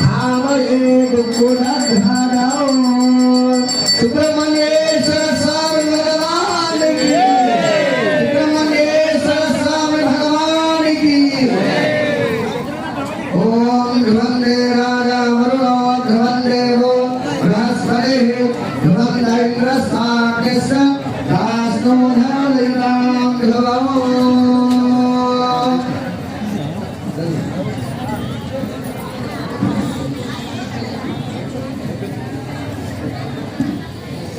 D: धामये कुक्कुटघ्नं। सुब्रह्मण्येश्वर स्वामी भगवान की, सुब्रह्मण्येश्वर स्वामी भगवान की। ओम ध्रुवंदे राजा वरुणो ध्रुवंदेवो बृहस्पतिः ध्रुवं इंद्रस्तास्य दास्तो धनलिनां ध्रुवम्।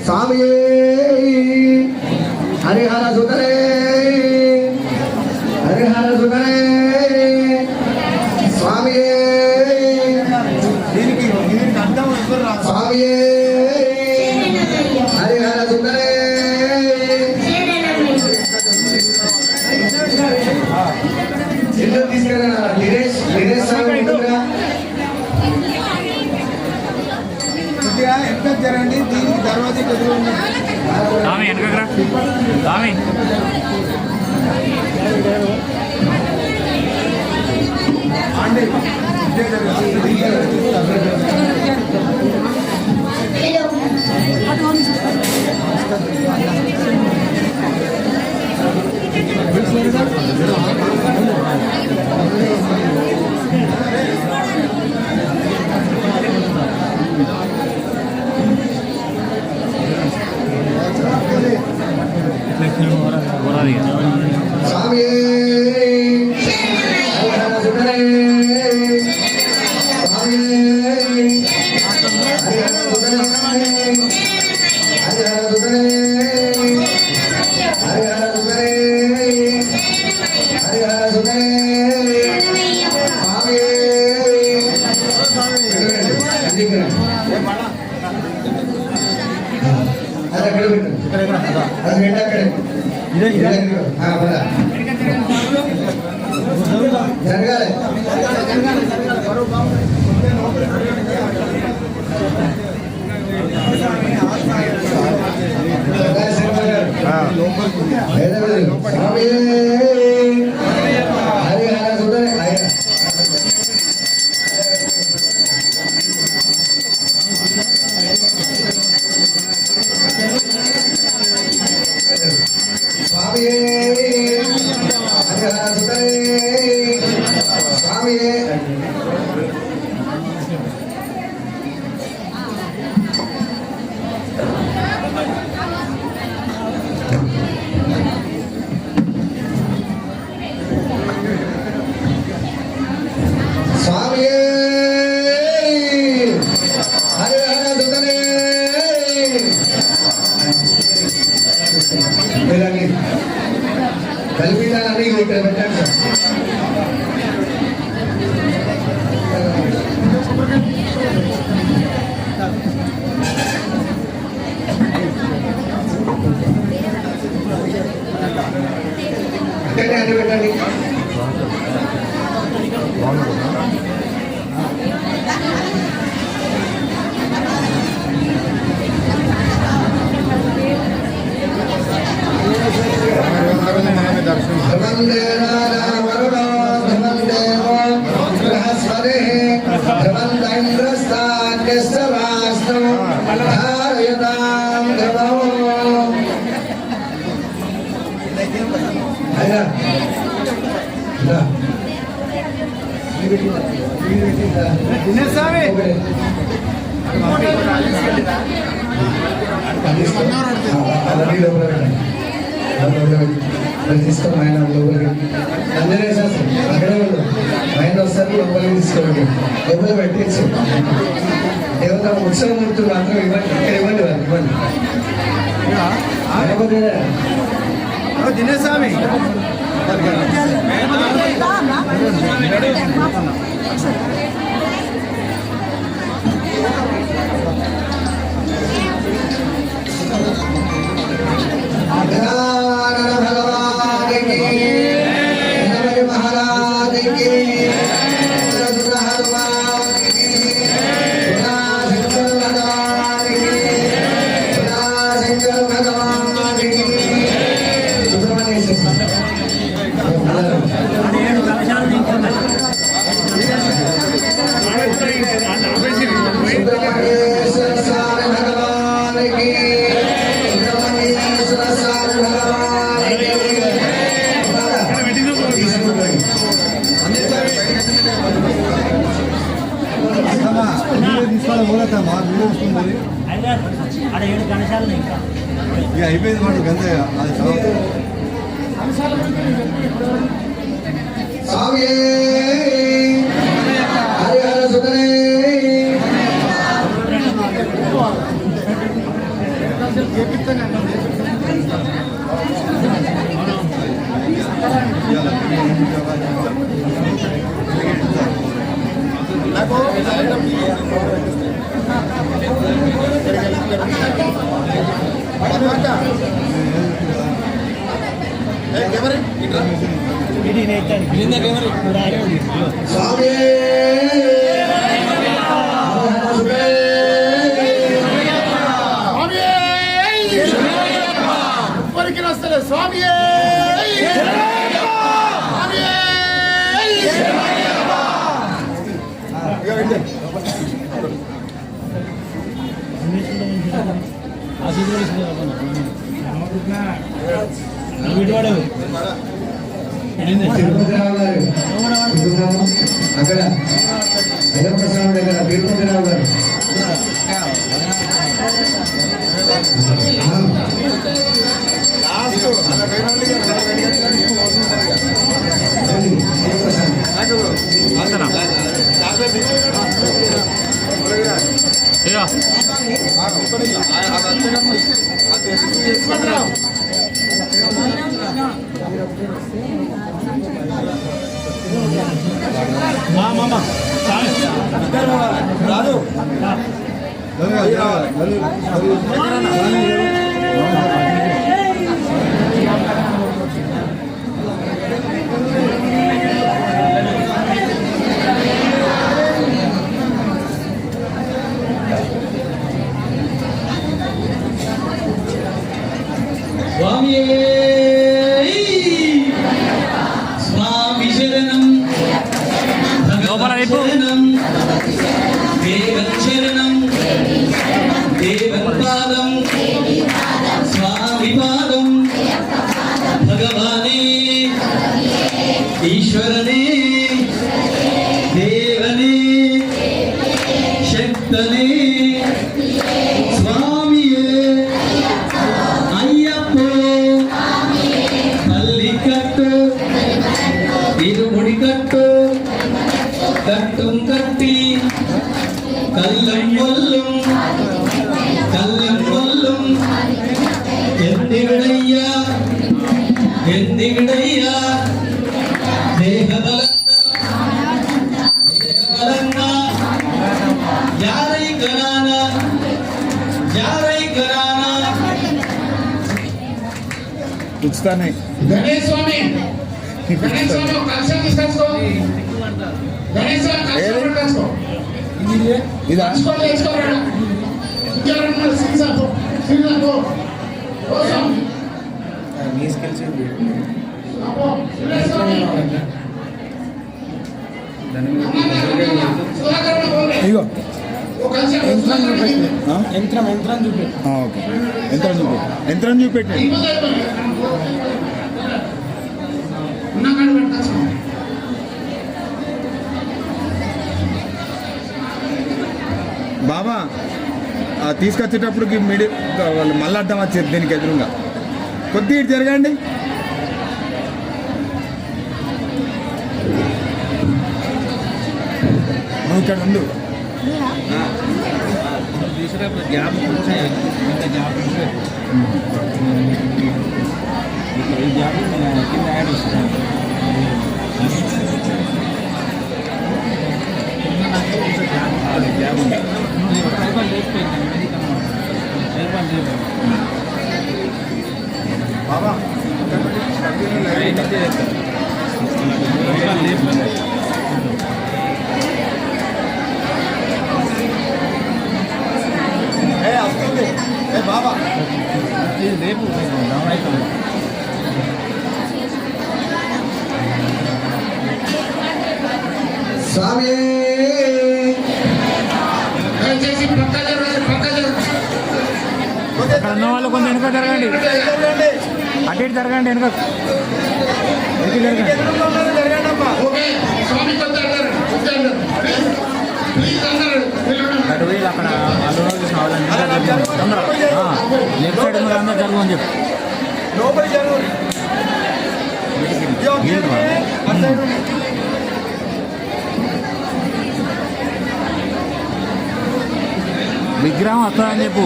D: स्वामी हरिहर सुतरे, हरिहर सुतरे स्वामी, स्वामी हरिहर सुतरे। इल्లు తీసుకెళ్ళనా గిరీష్, గిరీష్ స్వామి ఉంటుందిగా. ఎంత జరండి దీనికి దర్వాజా ఎదురు
H: ఆమె వెనకరా ఆమె
D: स्वामी हरिहर सुतरे, स्वामी हरिहर सुतरे, हरिहर सुतरे, हरिहर सुतरे, हरिहर सुतरे स्वामी। अरे कड़े अरे बेटा कड़े हाँ बड़ा जरगाले स्वामी हरिहर सुतरे स्वामी हरिहर सुतरे स्वामी। स्वामी हरिहर सुतरे కలిపిదాన్ని ఇక్కడ పెట్టండి సార్. అవన్నీ లోపల పెట్టండి. తీసుకొని ఆయన లోపలికి అందరూ శాస్త్రం అక్కడే ఉండు. ఆయన వస్తారు లోపలికి తీసుకోండి. లోపల పెట్టించు. ఏమన్నా ఉత్సవమూర్తి మాత్రం ఇవ్వండి. ఇక్కడ ఇవ్వండి వాళ్ళు ఇవ్వండి.
E: దినేశామి
D: महाराज की
E: తీసుకోవాలి పోలేదా మా వీడియో వస్తుంది
G: అక్కడ 7 కణశాలు ఇంకా
E: ఇక అయిపోయింది మాట గంతే అది
D: स्वामी हरिहर सुतने स्वामी
E: స్వామి
D: తిరుపతిరావు గారు అక్కడ అయ్యప్ప స్వామి దగ్గర తిరుపతిరావు గారు
E: రాదు
F: స్వామి స్వామి శరణం శరణం దేవన్ శరణం దేవన్ పాదం స్వామి పాదం భగవానే ఈశ్వరనే దేవనే శక్తనే స్వామియే అయ్యప్పో మల్లికట్టు ఇరుముడి కట్టు కట్టుం కట్టి కల్లం కొల్లం ఎందివిడయ్యా దేహబలంగా జారై గణానా
E: ఉచితానే
B: గణేష్ స్వామి ఒక కలశం తీసుకొచ్చుకో. గణేష్ స్వామి కలశం పట్టుకొచ్చుకో.
E: ఇదా
B: తెచ్చుకోరా. ఇంకెవరన్నా సీసాపో. ఓ స్వామి. అబ్బో, స్వామి. సుధాకర్ పోలే.
E: ఇగో
B: ఓ కలశం
E: యంత్రం చూపెట్టి ఓకే యంత్రం చూపెట్టి
B: ఉన్నాకాడ పెట్టచ్చు.
E: బాబా తీసుకొచ్చేటప్పటికి వాళ్ళు మళ్ళీ అడ్డం వచ్చేది దీనికి ఎదురుగా కొద్దిగా ఇటు జరగండి. నువ్వు ఇక్కడ ఉండు. బాబా వస్తుంది బాబా రేపు
D: స్వామి దయచేసి పక్క
H: అక్కడ ఉన్న వాళ్ళు కొంచెం వెనుక జరగండి, అటు ఇటు జరగండి, వెనుక అటు వీళ్ళు అక్కడ అల్లు లెఫ్ట్ సైడ్ మీరు అందరూ జరుగు అని చెప్పి విగ్రహం వస్తుందని చెప్పు.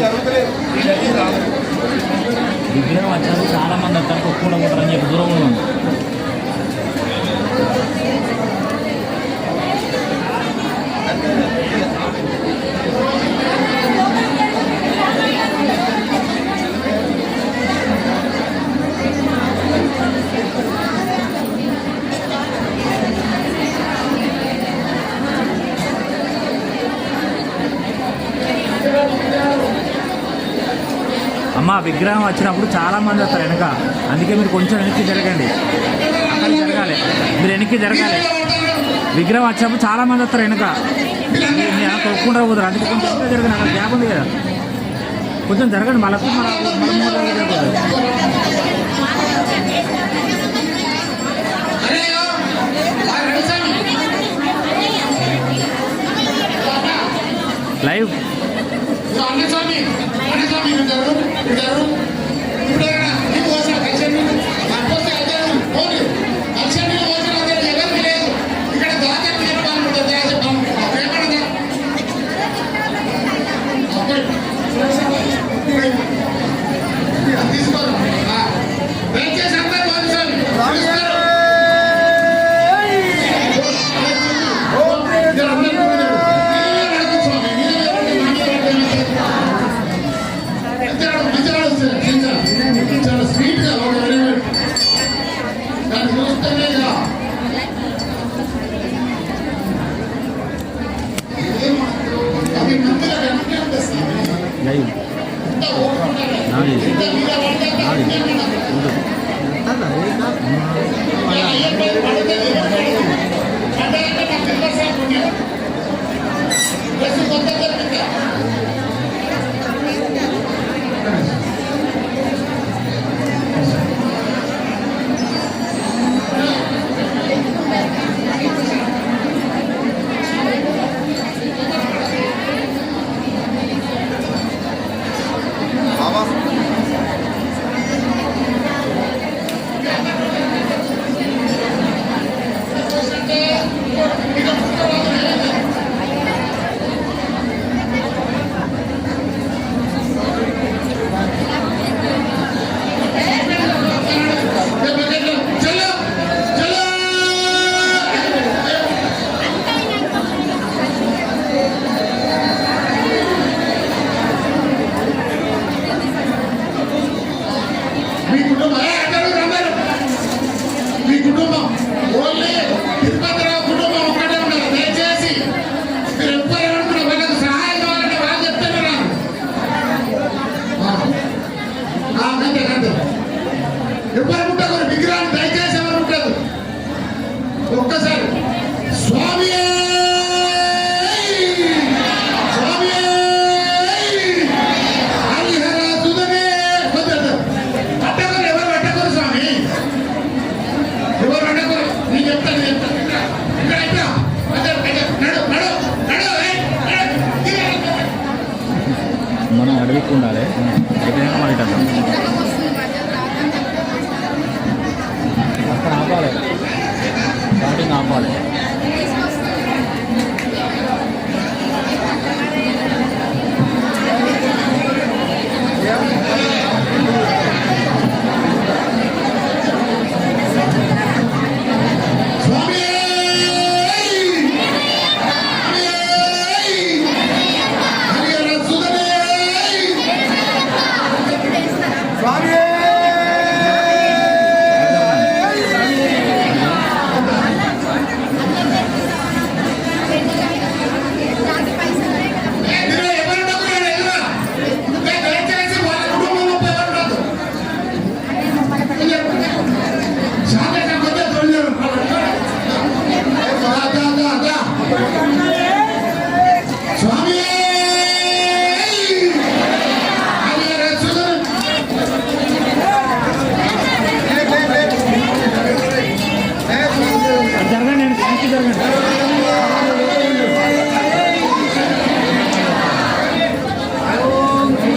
H: విగ్రహం వచ్చినప్పుడు చాలా మంది వస్తారు, కూడా పోతారని చెప్పి దూరం కూడా ఉంది. అమ్మ విగ్రహం వచ్చినప్పుడు చాలా మంది వస్తారు వెనక, అందుకే మీరు కొంచెం వెనక్కి జరగండి. అక్కడ జరగాలి, మీరు వెనక్కి జరగాలి. విగ్రహం వచ్చినప్పుడు చాలా మంది వస్తారు వెనక, మీరు కొట్టుకుంటూ పోతారు, అందుకే కొంచెం వెనక జరగండి. అక్కడ గ్యాప్ ఉంది కదా, కొంచెం జరగండి. మళ్ళీ లైవ్ ఎక్కువ ఉండాలి అయిపోయాక మళ్ళీ ఇటు వద్దాం. అక్కడ ఆపాలి, స్టార్టింగ్ ఆపాలి. జరగండి, ఇంటికి జరగండి.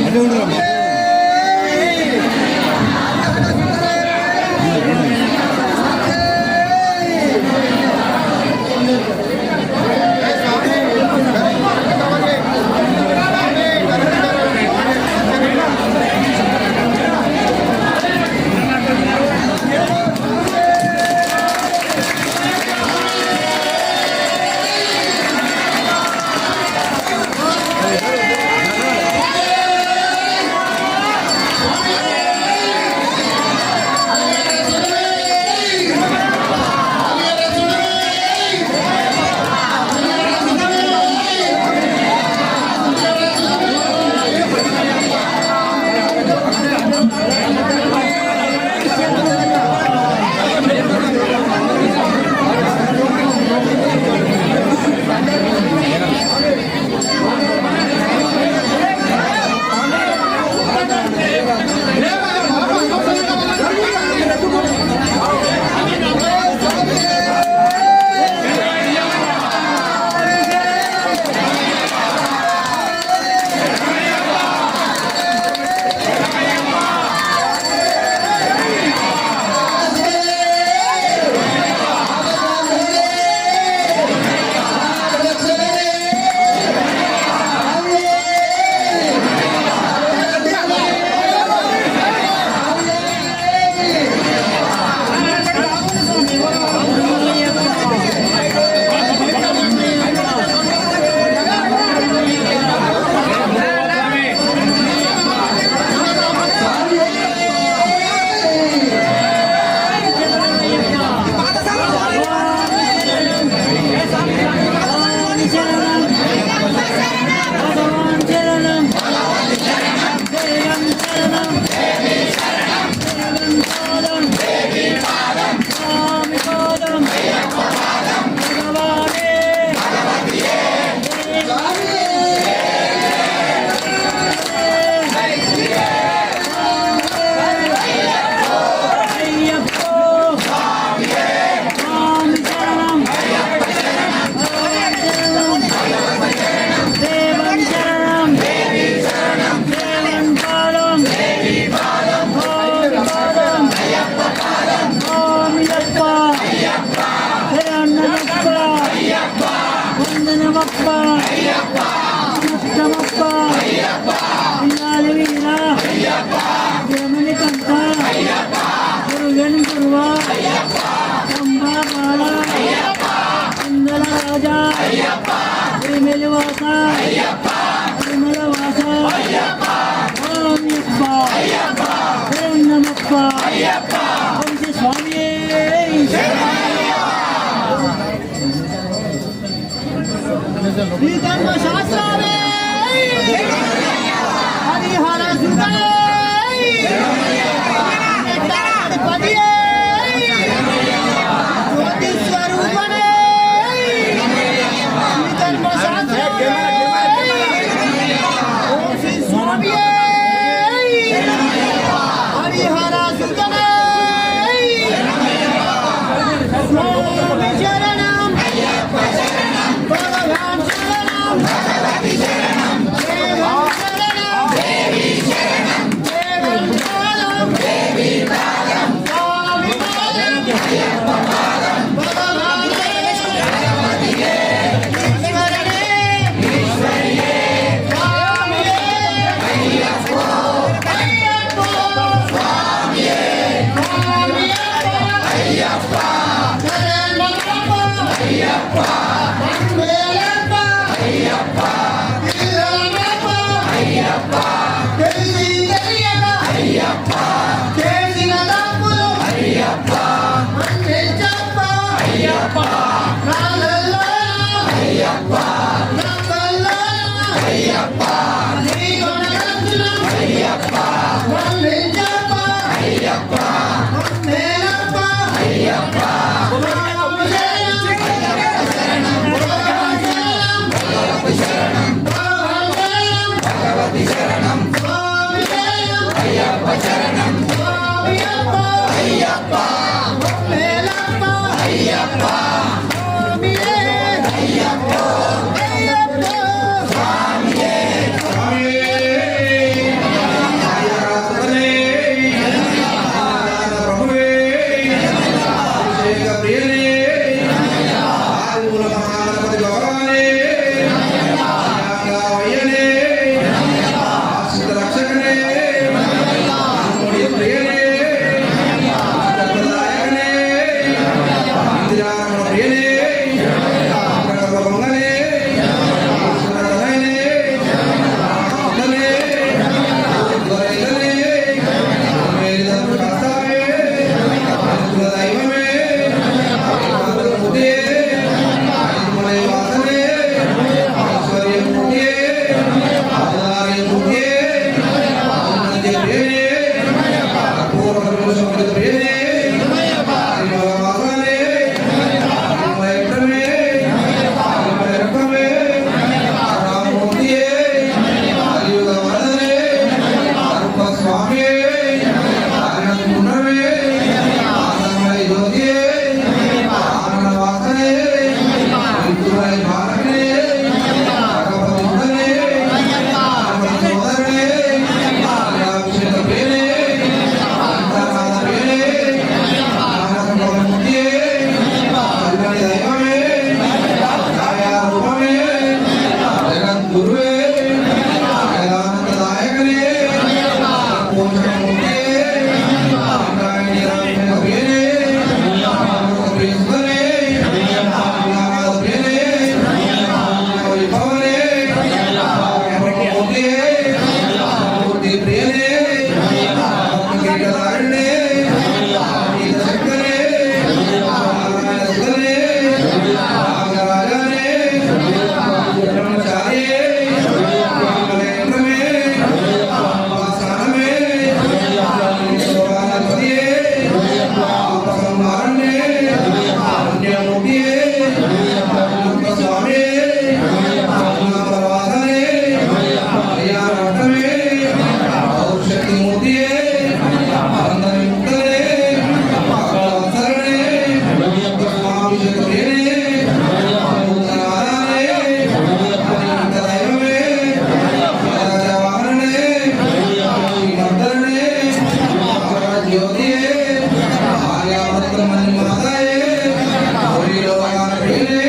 H: అదే ఉండదు.
A: శాస్త్రాలే హరిహర సుతలే
C: Devi
F: గణపతి భగవానే వయ్యనే ఆశ్రిత రక్షకనే హనుమడి ప్రియనే ప్రదాయకనే ఇందిరారమణ ప్రియనే గణపతి భంగనే ఈశ్వరతనయనే ఆశ్రితనే ధ్వరైతనే మేరిదర్భ కర్తావే దైవమే ముదే ఆత్మయ వాసనే ఐశ్వర్య ముదే ఆధార్య ముదే ఆనంద ప్రియనే అపూర్వ పురుషోత్తమ ప్రియనే ఆత్మయ వాసనే ఆత్మయ ప్రేమే ఆత్మయ రకమే రామ ముదే ఆయుధ వదనే అర్ప స్వామి ఆనంద పునమే ఆనందమయ జ్యోతియే ఆనంద వాసనే విద్యుమయ భారనే భగవతి ముదనే భగవతి సోదరనే అభిషేక ప్రియనే అంతర్నాథ ప్రియనే ఆనంద ముక్తియే అల్వని దైవమే ఛాయా రూపమే జగద్గురువే వేదాంతదాయకనే పోషణ ముక్తియే నారాయణ రామ ప్రియనే ప్రియసుధనే నారాయణ ప్రియనే వైభవనే ముక్తియే మూర్తి ప్రియనే కీటదారిణే శంకరే నారాయణ సుధనే నాగరాజనే బ్రహ్మచారియే కమలేంద్రమే వాసనమే శోభానపతియే ఆపసంహారణే పుణ్యముఖియే స్వామి వాసనే అయ్యారటమే ఔషధి మూర్తియే ఆనందయుక్తనే వాసరణే స్వామి ప్రియనే నూతనారాయణే దైవమే రాజవాహరణే శ్రీమంతరణే జ్యోతియే ఆర్యావర్తమని మాతాయే గౌరీలోకాన ప్రియనే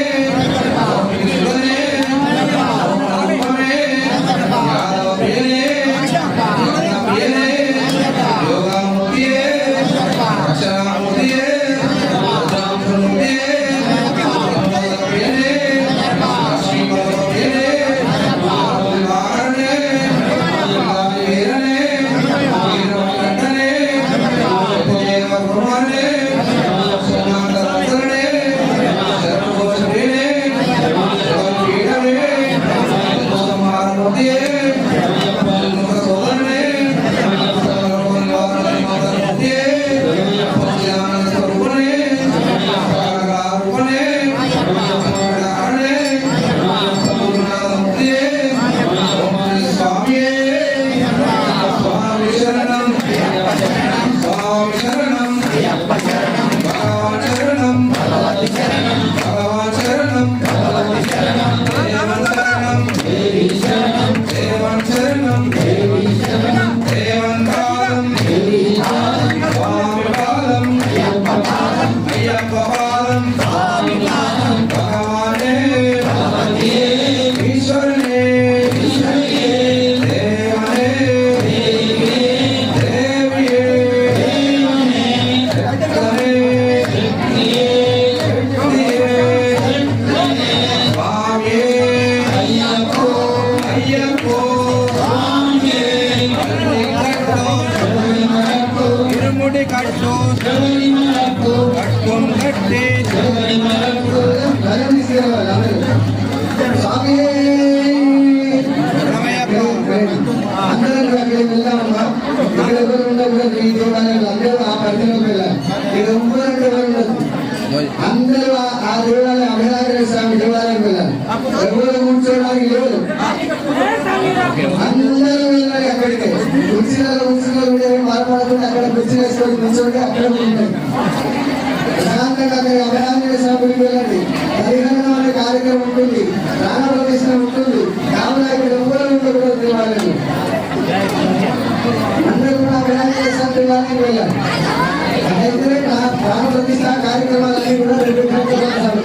F: సుధనే రూపమే యాదవ ప్రియనే కృష్ణ ప్రియనే యోగామూర్తియే అక్షరామూర్తియే రుద్రాంశమూర్తియే బ్రహ్మోదక ప్రియనే శ్రీమద ప్రియనే వారణే వీరనే వీరవంతనే ఉపదేవ బ్రహ్మణే సోమాంత రత్ననే శరణఘోష ప్రియనే పీఠనే సంహారమూర్తియే ముఖ సోదరనే మూర్తియే సచ్చిదానంద స్వరూపనే రూపనే కారణే సంపూర్ణానందమూర్తియే ఓం శ్రీ స్వామియే స్వామి శరణం స్వామి శరణం భగవాన్ శరణం భగవాన్ శరణం దేవన్ శరణం దేవన్ శరణం దేవన్ పాదం స్వామి పాదం అయ్యప్ప పాదం భగవానే ఈశ్వరనే దేవనే దేవియే శక్తనే స్వామియే అయ్యప్పో ఇరుముడి కట్టు కట్టుం కట్టి
D: అందరూ అక్కడికి వెళ్దామమ్మా. ఇక్కడ ఎవరు ఉండకూడదు, ఈ దేవాలయంలో అందరూ ఆ పరిధిలోకి వెళ్ళాలి. ఇక్కడ ఇంకోరంటే ఎవరు ఉండదు. అందరూ ఆ దేవాలయం అభయాగ్ర స్వామి దేవాలయం వెళ్ళాలి. ఎవరు కూర్చోడానికి లేదు, అందరూ వెళ్ళాలి అక్కడికి. కుర్చీలలో మాట్లాడుకుంటే అక్కడ కుర్చీ వేసుకొని కూర్చోండి, అక్కడ ఉంటాయి. ప్రశాంతంగా అక్కడ అభయాగ్ర స్వామికి వెళ్ళండి. పరిహరణ అనే కార్యక్రమం ఉంటుంది, ప్రాణప్రతిష్ఠ ఉంటుంది. కావున ఇక్కడ ఎవరు ఉండకూడదు దేవాలయంలో. అందరూ కూడా అభయాగ్ర స్వామి దేవాలయానికి వెళ్ళాలి. అయితే ప్రాణప్రతిష్ఠ కార్యక్రమాలన్నీ కూడా 2 గంటలు